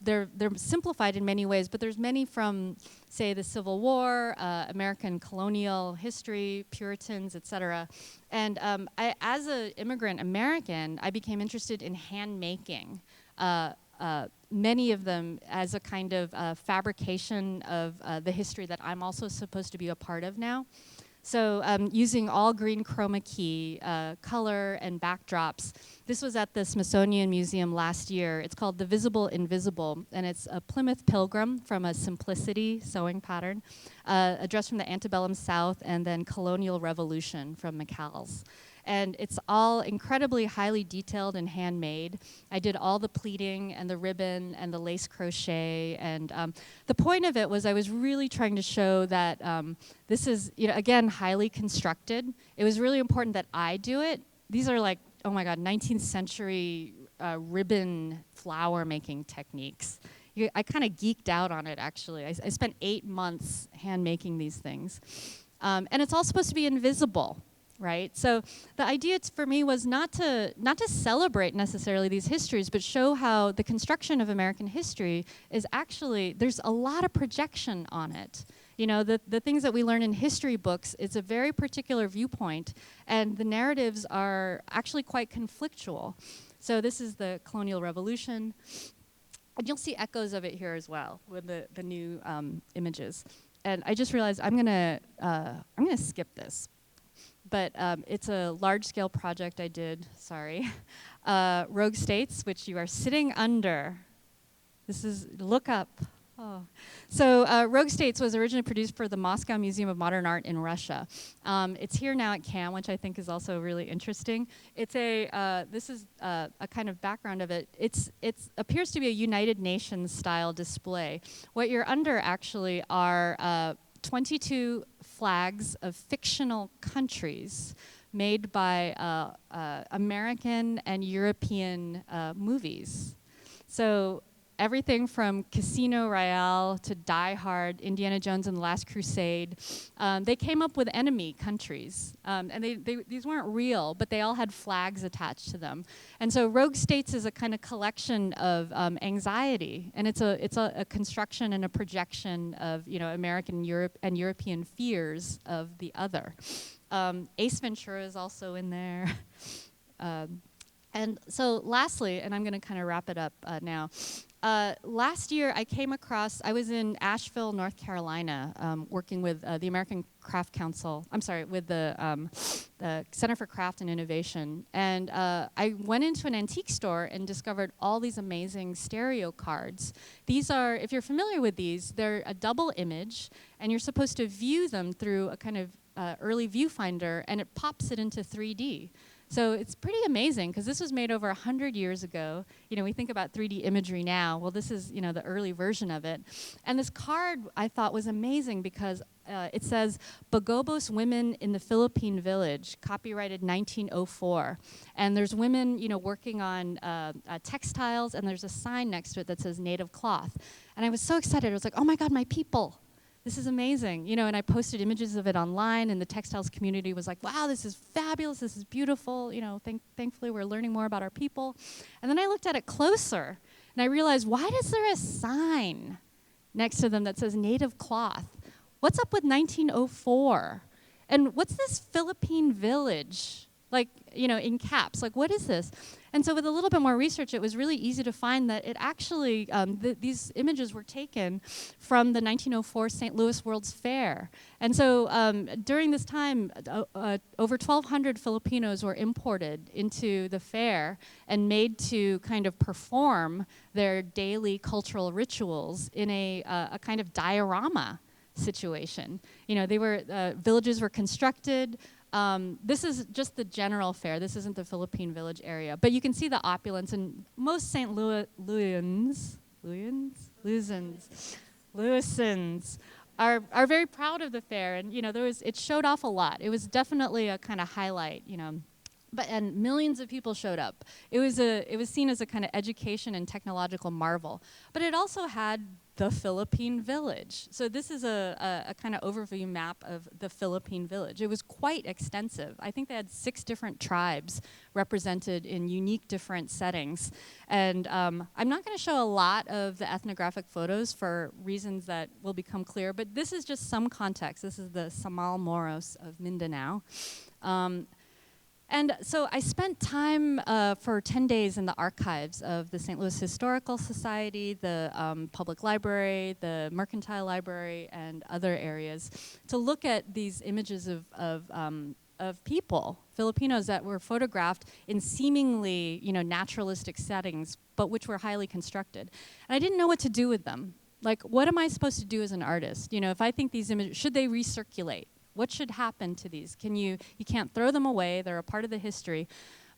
They're simplified in many ways, but there's many from, say, the Civil War, American colonial history, Puritans, etc. And as an immigrant American, I became interested in hand making. Many of them as a kind of fabrication of the history that I'm also supposed to be a part of now. So using all green chroma key, color and backdrops. This was at the Smithsonian Museum last year. It's called The Visible Invisible, and it's a Plymouth Pilgrim from a Simplicity sewing pattern, a dress from the antebellum South, and then Colonial Revolution from McCall's. And it's all incredibly highly detailed and handmade. I did all the pleating and the ribbon and the lace crochet. And the point of it was I was really trying to show that this is, you know, again, highly constructed. It was really important that I do it. These are like, oh my God, 19th century ribbon flower making techniques. I kind of geeked out on it, actually. I spent 8 months hand making these things. And it's all supposed to be invisible, right? So the idea for me was not to celebrate necessarily these histories, but show how the construction of American history is actually, there's a lot of projection on it. You know, the things that we learn in history books, it's a very particular viewpoint, and the narratives are actually quite conflictual. So this is the colonial revolution. And you'll see echoes of it here as well with the new images. And I just realized I'm gonna skip this, but it's a large-scale project I did. Sorry, Rogue States, which you are sitting under. This is look up. Oh. So Rogue States was originally produced for the Moscow Museum of Modern Art in Russia. It's here now at CAM, which I think is also really interesting. It's this is a kind of background of it. It appears to be a United Nations style display. What you're under actually are 22 flags of fictional countries made by American and European movies. So everything from Casino Royale to Die Hard, Indiana Jones and the Last Crusade, they came up with enemy countries. And these weren't real, but they all had flags attached to them. And so Rogue States is a kind of collection of anxiety, and it's a construction and a projection of, you know, American and European fears of the other. Ace Ventura is also in there. And so lastly, and I'm going to kind of wrap it up now, last year I came across, I was in Asheville, North Carolina, working with the American Craft Council, with the Center for Craft and Innovation. And I went into an antique store and discovered all these amazing stereo cards. These are, if you're familiar with these, they're a double image, and you're supposed to view them through a kind of early viewfinder, and it pops it into 3D. So it's pretty amazing, because this was made over 100 years ago. You know, we think about 3D imagery now. Well, this is, you know, the early version of it. And this card I thought was amazing because it says, Bagobos Women in the Philippine Village, copyrighted 1904. And there's women, you know, working on textiles, and there's a sign next to it that says native cloth. And I was so excited. I was like, oh my God, my people. This is amazing, you know, and I posted images of it online, and the textiles community was like, wow, this is fabulous, this is beautiful, you know, thankfully we're learning more about our people. And then I looked at it closer, and I realized, why is there a sign next to them that says native cloth? What's up with 1904? And what's this Philippine Village? Like, you know, in caps, like, what is this? And so with a little bit more research, it was really easy to find that it actually, these images were taken from the 1904 St. Louis World's Fair. And so during this time, over 1,200 Filipinos were imported into the fair and made to kind of perform their daily cultural rituals in a kind of diorama situation. You know, they were, villages were constructed. This is just the general fair. This isn't the Philippine Village area. But you can see the opulence, and most St. Louisans are very proud of the fair. And, you know, it showed off a lot. It was definitely a kind of highlight, you know. And millions of people showed up. It was seen as a kind of education and technological marvel. But it also had the Philippine Village. So this is a kind of overview map of the Philippine Village. It was quite extensive. I think they had 6 different tribes represented in unique different settings. And I'm not going to show a lot of the ethnographic photos for reasons that will become clear, but this is just some context. This is the Samal Moros of Mindanao. And so I spent time for 10 days in the archives of the St. Louis Historical Society, the Public Library, the Mercantile Library, and other areas to look at these images of people, Filipinos that were photographed in seemingly, you know, naturalistic settings, but which were highly constructed. And I didn't know what to do with them. Like, what am I supposed to do as an artist? You know, if I think these images, should they recirculate? What should happen to these? You can't throw them away. They're a part of the history.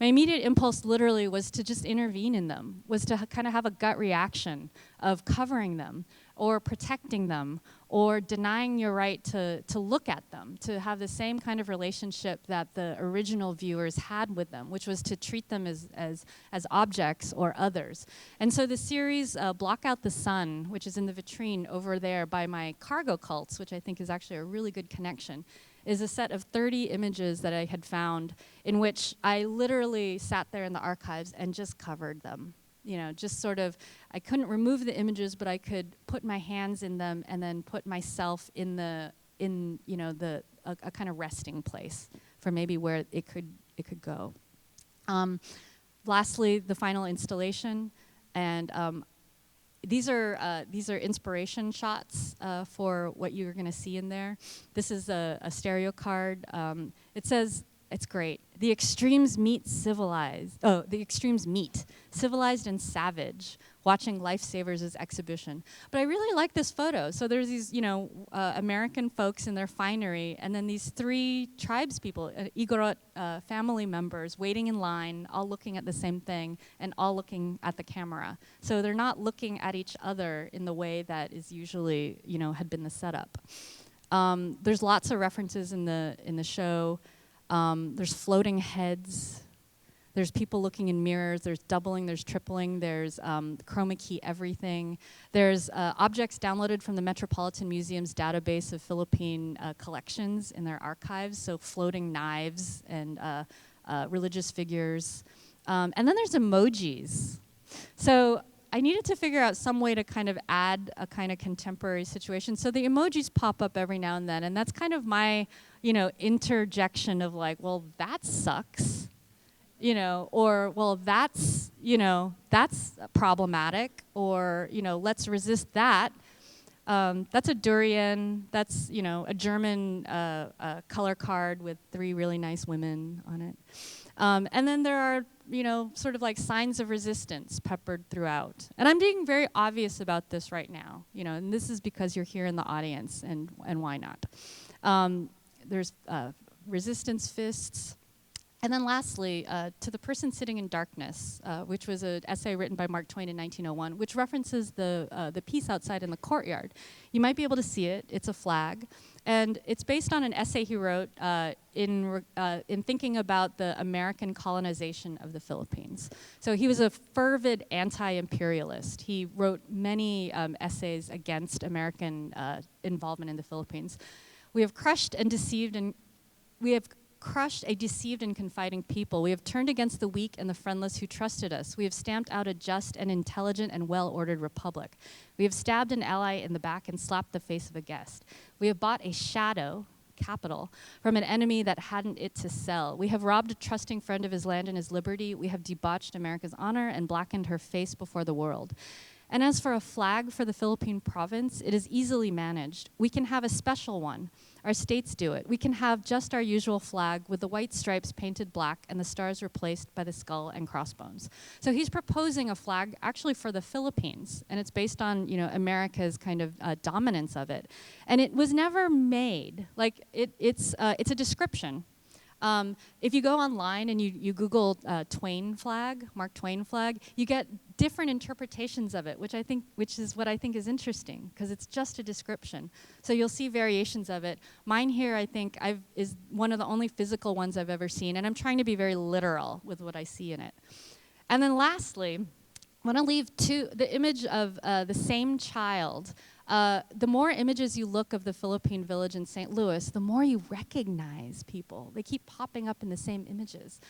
my immediate impulse literally was to just intervene in them, was to kind of have a gut reaction of covering them or protecting them or denying your right to look at them, to have the same kind of relationship that the original viewers had with them, which was to treat them as objects or others. And so the series Block Out the Sun, which is in the vitrine over there by my cargo cults, which I think is actually a really good connection, is a set of 30 images that I had found in which I literally sat there in the archives and just covered them. You know, just sort of, I couldn't remove the images, but I could put my hands in them and then put myself in a kind of resting place for maybe where it could go. Lastly, the final installation, and these are inspiration shots for what you're going to see in there. This is a stereo card. It says, it's great. The extremes meet civilized. Oh, the extremes meet civilized and savage. Watching Lifesavers' exhibition. But I really like this photo. So there's these, American folks in their finery, and then these 3 tribes people, Igorot family members, waiting in line, all looking at the same thing, and all looking at the camera. So they're not looking at each other in the way that is usually, had been the setup. There's lots of references in the show. There's floating heads. There's people looking in mirrors. There's doubling. There's tripling. There's chroma key everything. There's objects downloaded from the Metropolitan Museum's database of Philippine collections in their archives. So floating knives and religious figures. And then there's emojis. So I needed to figure out some way to kind of add a kind of contemporary situation. So the emojis pop up every now and then, and that's kind of my, interjection of like, well, that sucks, or well, that's problematic, or let's resist that. That's a durian. That's a German color card with 3 really nice women on it. And then there are, sort of like signs of resistance peppered throughout. And I'm being very obvious about this right now, and this is because you're here in the audience, and why not? There's resistance fists. And then lastly, To the Person Sitting in Darkness, which was an essay written by Mark Twain in 1901, which references the piece outside in the courtyard. You might be able to see it. It's a flag. And it's based on an essay he wrote in thinking about the American colonization of the Philippines. So he was a fervid anti-imperialist. He wrote many essays against American involvement in the Philippines. We have crushed a deceived and confiding people. We have turned against the weak and the friendless who trusted us. We have stamped out a just and intelligent and well-ordered republic. We have stabbed an ally in the back and slapped the face of a guest. We have bought a shadow, capital, from an enemy that hadn't it to sell. We have robbed a trusting friend of his land and his liberty. We have debauched America's honor and blackened her face before the world. And as for a flag for the Philippine province, it is easily managed. We can have a special one. Our states do it. We can have just our usual flag with the white stripes painted black and the stars replaced by the skull and crossbones. So he's proposing a flag actually for the Philippines, and it's based on America's kind of dominance of it. And it was never made. Like it's a description. If you go online and you Google Twain flag, Mark Twain flag, you get different interpretations of it, which is what I think is interesting, because it's just a description. So you'll see variations of it. Mine here, I think, is one of the only physical ones I've ever seen, and I'm trying to be very literal with what I see in it. And then lastly, I want to leave the image of the same child. The more images you look of the Filipino Village in St. Louis, the more you recognize people. They keep popping up in the same images.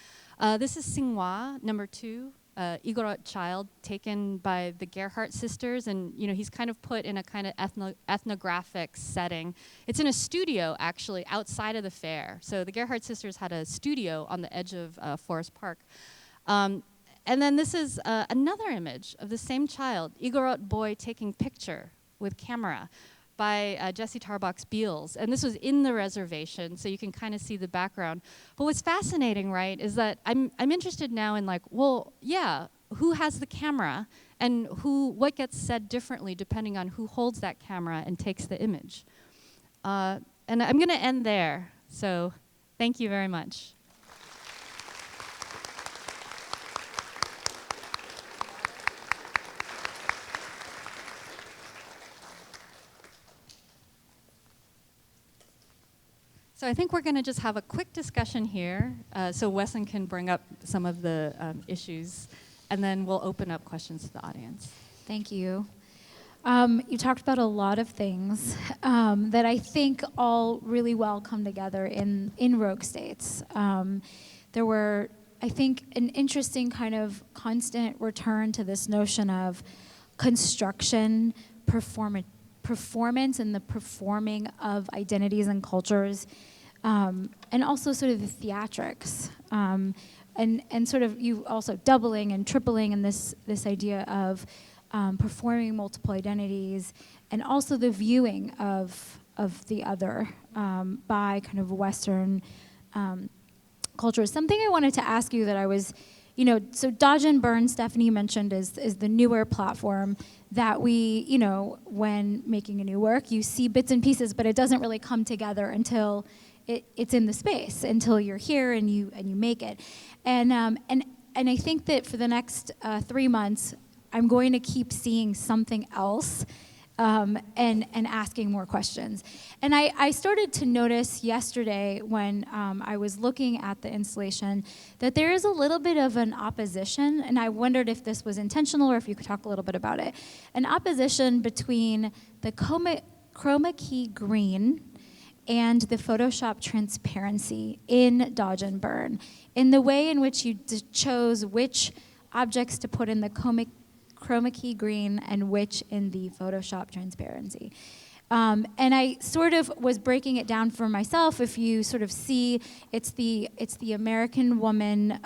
This is Singhua, number 2, Igorot child taken by the Gerhardt sisters, and he's kind of put in a kind of ethnographic setting. It's in a studio, actually, outside of the fair. So the Gerhardt sisters had a studio on the edge of Forest Park. And then this is another image of the same child, Igorot boy taking picture with camera by Jesse Tarbox Beals. And this was in the reservation, so you can kind of see the background. But what's fascinating, right, is that I'm interested now in like, well, yeah, who has the camera and what gets said differently depending on who holds that camera and takes the image. And I'm gonna end there, so thank you very much. So I think we're going to just have a quick discussion here, so Wesson can bring up some of the issues, and then we'll open up questions to the audience. Thank you. You talked about a lot of things that I think all really well come together in Rogue States. There were, I think, an interesting kind of constant return to this notion of construction, performance, and the performing of identities and cultures, and also sort of the theatrics, and sort of you also doubling and tripling in this idea of performing multiple identities, and also the viewing of the other by kind of Western cultures. Something I wanted to ask you that I was, so Dodge and Burn, Stephanie mentioned, is the newer platform that we, when making a new work, you see bits and pieces, but it doesn't really come together until it's in the space, until you're here and you make it. And I think that for the next 3 months, I'm going to keep seeing something else and asking more questions. And I started to notice yesterday when I was looking at the installation that there is a little bit of an opposition, and I wondered if this was intentional or if you could talk a little bit about it. An opposition between the chroma key green and the Photoshop transparency in Dodge and Burn, in the way in which you chose which objects to put in the chroma key green and which in the Photoshop transparency. And I sort of was breaking it down for myself. If you sort of see, it's the American woman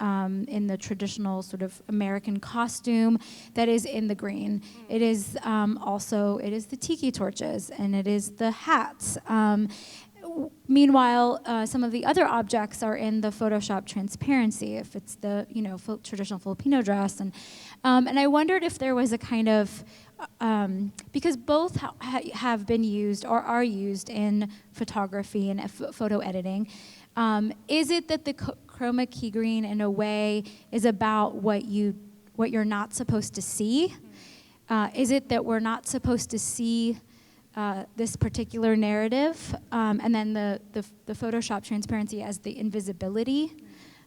in the traditional sort of American costume that is in the green. It is it is the tiki torches, and it is the hats. Meanwhile, some of the other objects are in the Photoshop transparency, if it's the traditional Filipino dress, and I wondered if there was a kind of because both have been used or are used in photography and photo editing. Is it that the chroma key green, in a way, is about what you're not supposed to see? Is it that we're not supposed to see this particular narrative, and then the Photoshop transparency as the invisibility?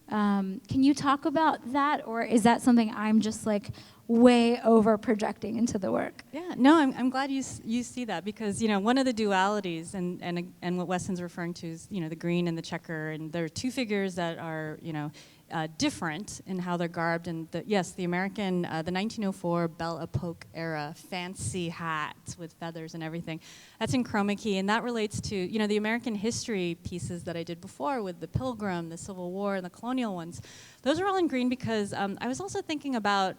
Can you talk about that, or is that something I'm just like way over projecting into the work? Yeah, no, I'm glad you see that, because one of the dualities and what Wesson's referring to is the green and the checker, and there are two figures that are different in how they're garbed, and the American, the 1904 Belle Epoque era fancy hats with feathers and everything, that's in chroma key, and that relates to the American history pieces that I did before with the Pilgrim, the Civil War, and the colonial ones. Those are all in green because I was also thinking about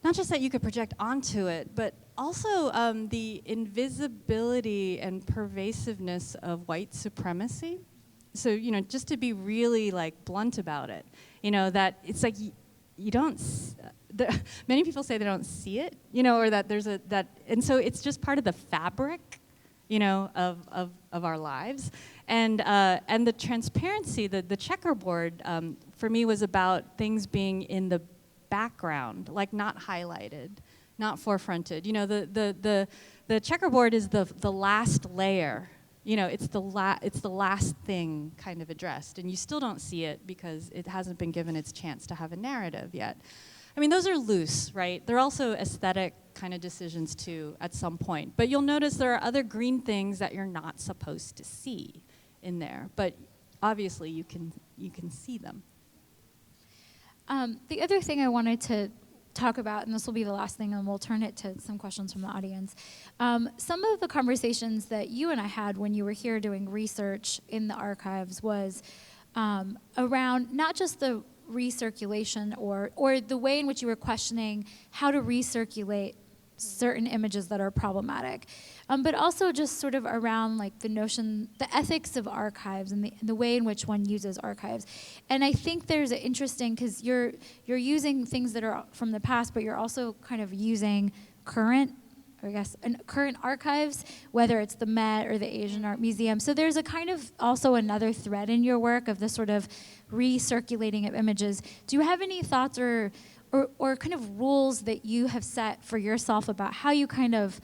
not just that you could project onto it, but also the invisibility and pervasiveness of white supremacy. So, just to be really blunt about it, that it's like you don't, many people say they don't see it, or that there's and so it's just part of the fabric, of our lives. And the transparency, the checkerboard, for me was about things being in the background, not highlighted, not forefronted. The checkerboard is the last layer. It's the last thing kind of addressed, and you still don't see it because it hasn't been given its chance to have a narrative yet. I mean, those are loose, right? They're also aesthetic kind of decisions too at some point. But you'll notice there are other green things that you're not supposed to see in there, but obviously you can see them. The other thing I wanted to talk about, and this will be the last thing, and we'll turn it to some questions from the audience. Some of the conversations that you and I had when you were here doing research in the archives was around not just the recirculation or the way in which you were questioning how to recirculate certain images that are problematic, but also just sort of around the notion, the ethics of archives and the way in which one uses archives. And I think there's an interesting, because you're using things that are from the past, but you're also kind of using current archives, whether it's the Met or the Asian Art Museum. So there's a kind of also another thread in your work of the sort of recirculating of images. Do you have any thoughts or kind of rules that you have set for yourself about how you kind of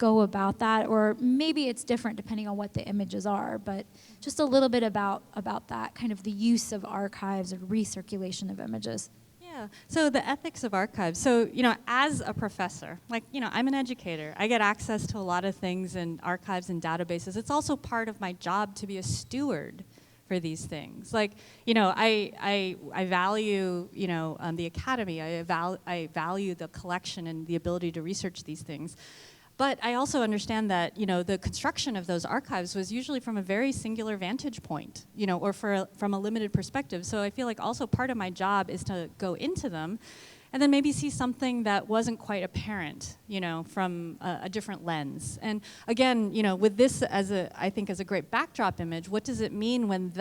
go about that, or maybe it's different depending on what the images are, but just a little bit about that, kind of the use of archives or recirculation of images. Yeah, so the ethics of archives. So, as a professor, I'm an educator. I get access to a lot of things in archives and databases. It's also part of my job to be a steward for these things. I value, the academy. I value the collection and the ability to research these things. But I also understand that, the construction of those archives was usually from a very singular vantage point, or from a limited perspective. So I feel like also part of my job is to go into them and then maybe see something that wasn't quite apparent, from a different lens. And again, with this I think as a great backdrop image, what does it mean when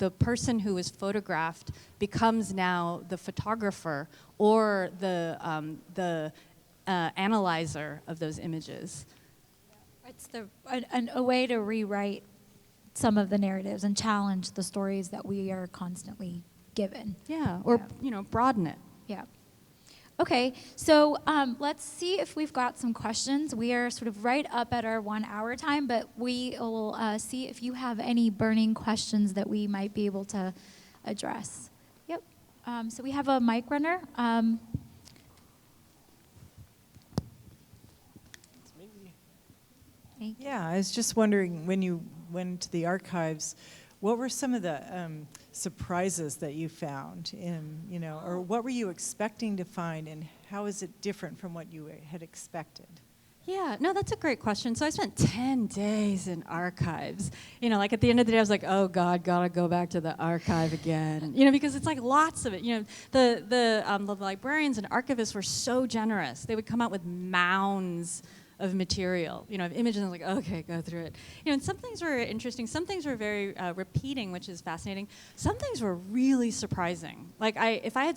the person who was photographed becomes now the photographer or the analyzer of those images? It's a way to rewrite some of the narratives and challenge the stories that we are constantly given. Yeah, or broaden it. Yeah. Okay, so let's see if we've got some questions. We are sort of right up at our 1 hour time, but we will see if you have any burning questions that we might be able to address. Yep. So we have a mic runner. Yeah, I was just wondering, when you went to the archives, what were some of the surprises that you found or what were you expecting to find, and how is it different from what you had expected? Yeah, no, that's a great question. So I spent 10 days in archives. At the end of the day, I was like, oh God, gotta go back to the archive again. Because it's lots of it. The librarians and archivists were so generous. They would come out with mounds of material, of images, and I was like, okay, go through it. And some things were interesting, some things were very repeating, which is fascinating. Some things were really surprising. If I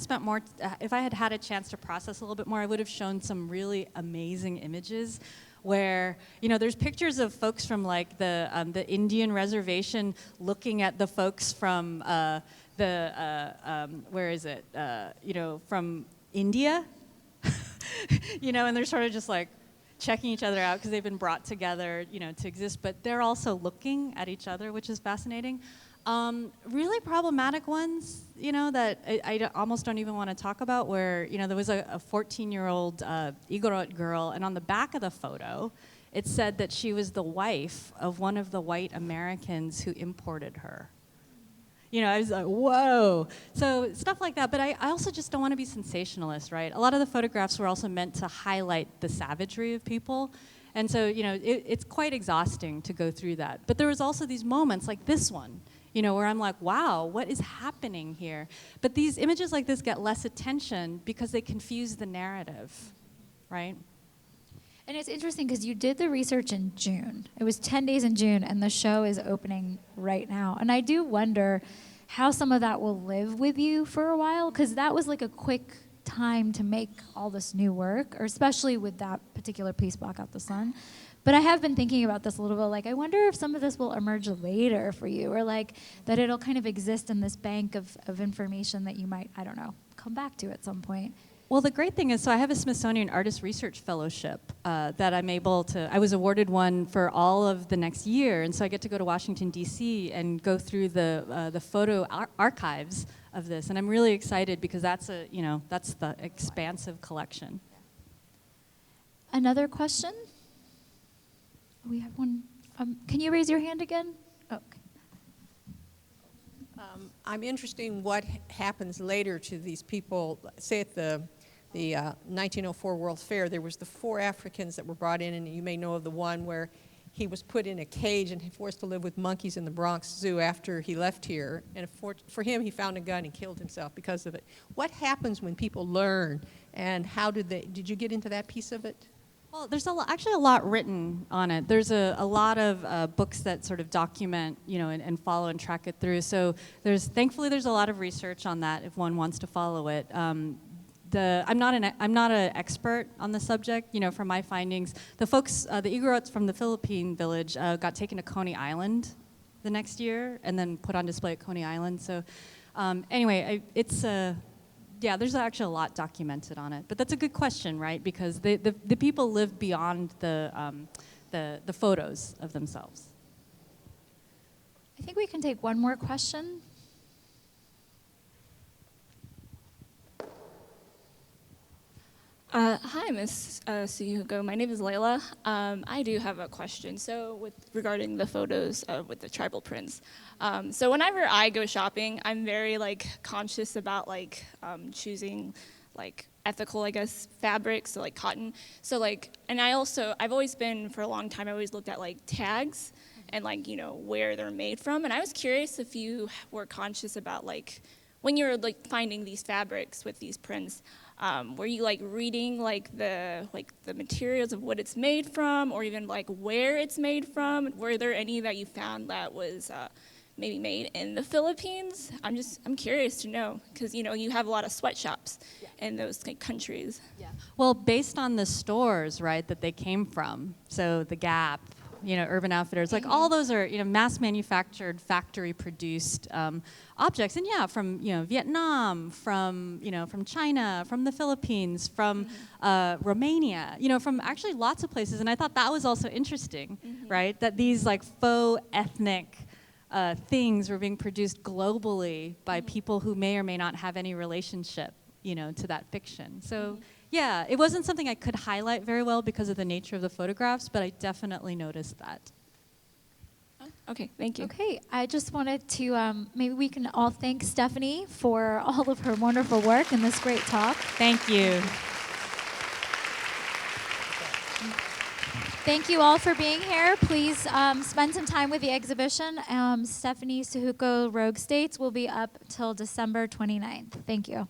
had had a chance to process a little bit more, I would have shown some really amazing images where, there's pictures of folks from the Indian reservation looking at the folks from where is it? From India, and they're sort of just checking each other out because they've been brought together, to exist, but they're also looking at each other, which is fascinating. Really problematic ones, that I almost don't even want to talk about, where, there was a 14-year-old immigrant girl, and on the back of the photo, it said that she was the wife of one of the white Americans who imported her. I was like, whoa. So stuff like that. But I also just don't want to be sensationalist, right? A lot of the photographs were also meant to highlight the savagery of people. And so, it's quite exhausting to go through that. But there was also these moments like this one, where I'm like, wow, what is happening here? But these images like this get less attention because they confuse the narrative, right? And it's interesting because you did the research in June. It was 10 days in June, and the show is opening right now. And I do wonder how some of that will live with you for a while, because that was a quick time to make all this new work, or especially with that particular piece, Block Out the Sun. But I have been thinking about this a little bit, I wonder if some of this will emerge later for you, or that it'll kind of exist in this bank of information that you might, I don't know, come back to at some point. Well, the great thing is, so I have a Smithsonian Artist Research Fellowship that I'm able to, I was awarded one for all of the next year, and so I get to go to Washington, D.C. and go through the photo archives of this, and I'm really excited because that's the expansive collection. Another question? We have one. Can you raise your hand again? Oh, okay. I'm interested in what happens later to these people. Say at the 1904 World's Fair, there was the 4 Africans that were brought in, and you may know of the one where he was put in a cage and forced to live with monkeys in the Bronx Zoo after he left here. And for him, he found a gun and killed himself because of it. What happens when people learn, and how did you get into that piece of it? Well, there's actually a lot written on it. There's a lot of books that sort of document, and follow and track it through. So thankfully there's a lot of research on that if one wants to follow it. I'm not an expert on the subject. From my findings, the folks, the immigrants from the Filipino Village, got taken to Coney Island the next year and then put on display at Coney Island. So anyway, Yeah, there's actually a lot documented on it, but that's a good question, right? Because the people live beyond the photos of themselves. I think we can take one more question. Hi, Ms. Syjuco. My name is Layla. I do have a question. So, regarding the photos with the tribal prints. So, whenever I go shopping, I'm very conscious about choosing ethical, I guess, fabrics, so cotton. So and I've always been for a long time. I always looked at tags and where they're made from. And I was curious if you were conscious about when you're finding these fabrics with these prints. Were you reading the materials of what it's made from, or even where it's made from? Were there any that you found that was maybe made in the Philippines? I'm curious to know, because you have a lot of sweatshops in those countries. Yeah. Well, based on the stores, right, that they came from, so the Gap, Urban Outfitters, all those are, mass manufactured, factory produced objects. And yeah, from, Vietnam, from China, from the Philippines, from Romania, from actually lots of places. And I thought that was also interesting, right? That these faux ethnic things were being produced globally by people who may or may not have any relationship, to that fiction. So. Yeah, it wasn't something I could highlight very well because of the nature of the photographs, but I definitely noticed that. Okay, thank you. Okay, I just wanted to, maybe we can all thank Stephanie for all of her wonderful work and this great talk. Thank you. Thank you all for being here. Please spend some time with the exhibition. Stephanie Syjuco Rogue States will be up till December 29th. Thank you.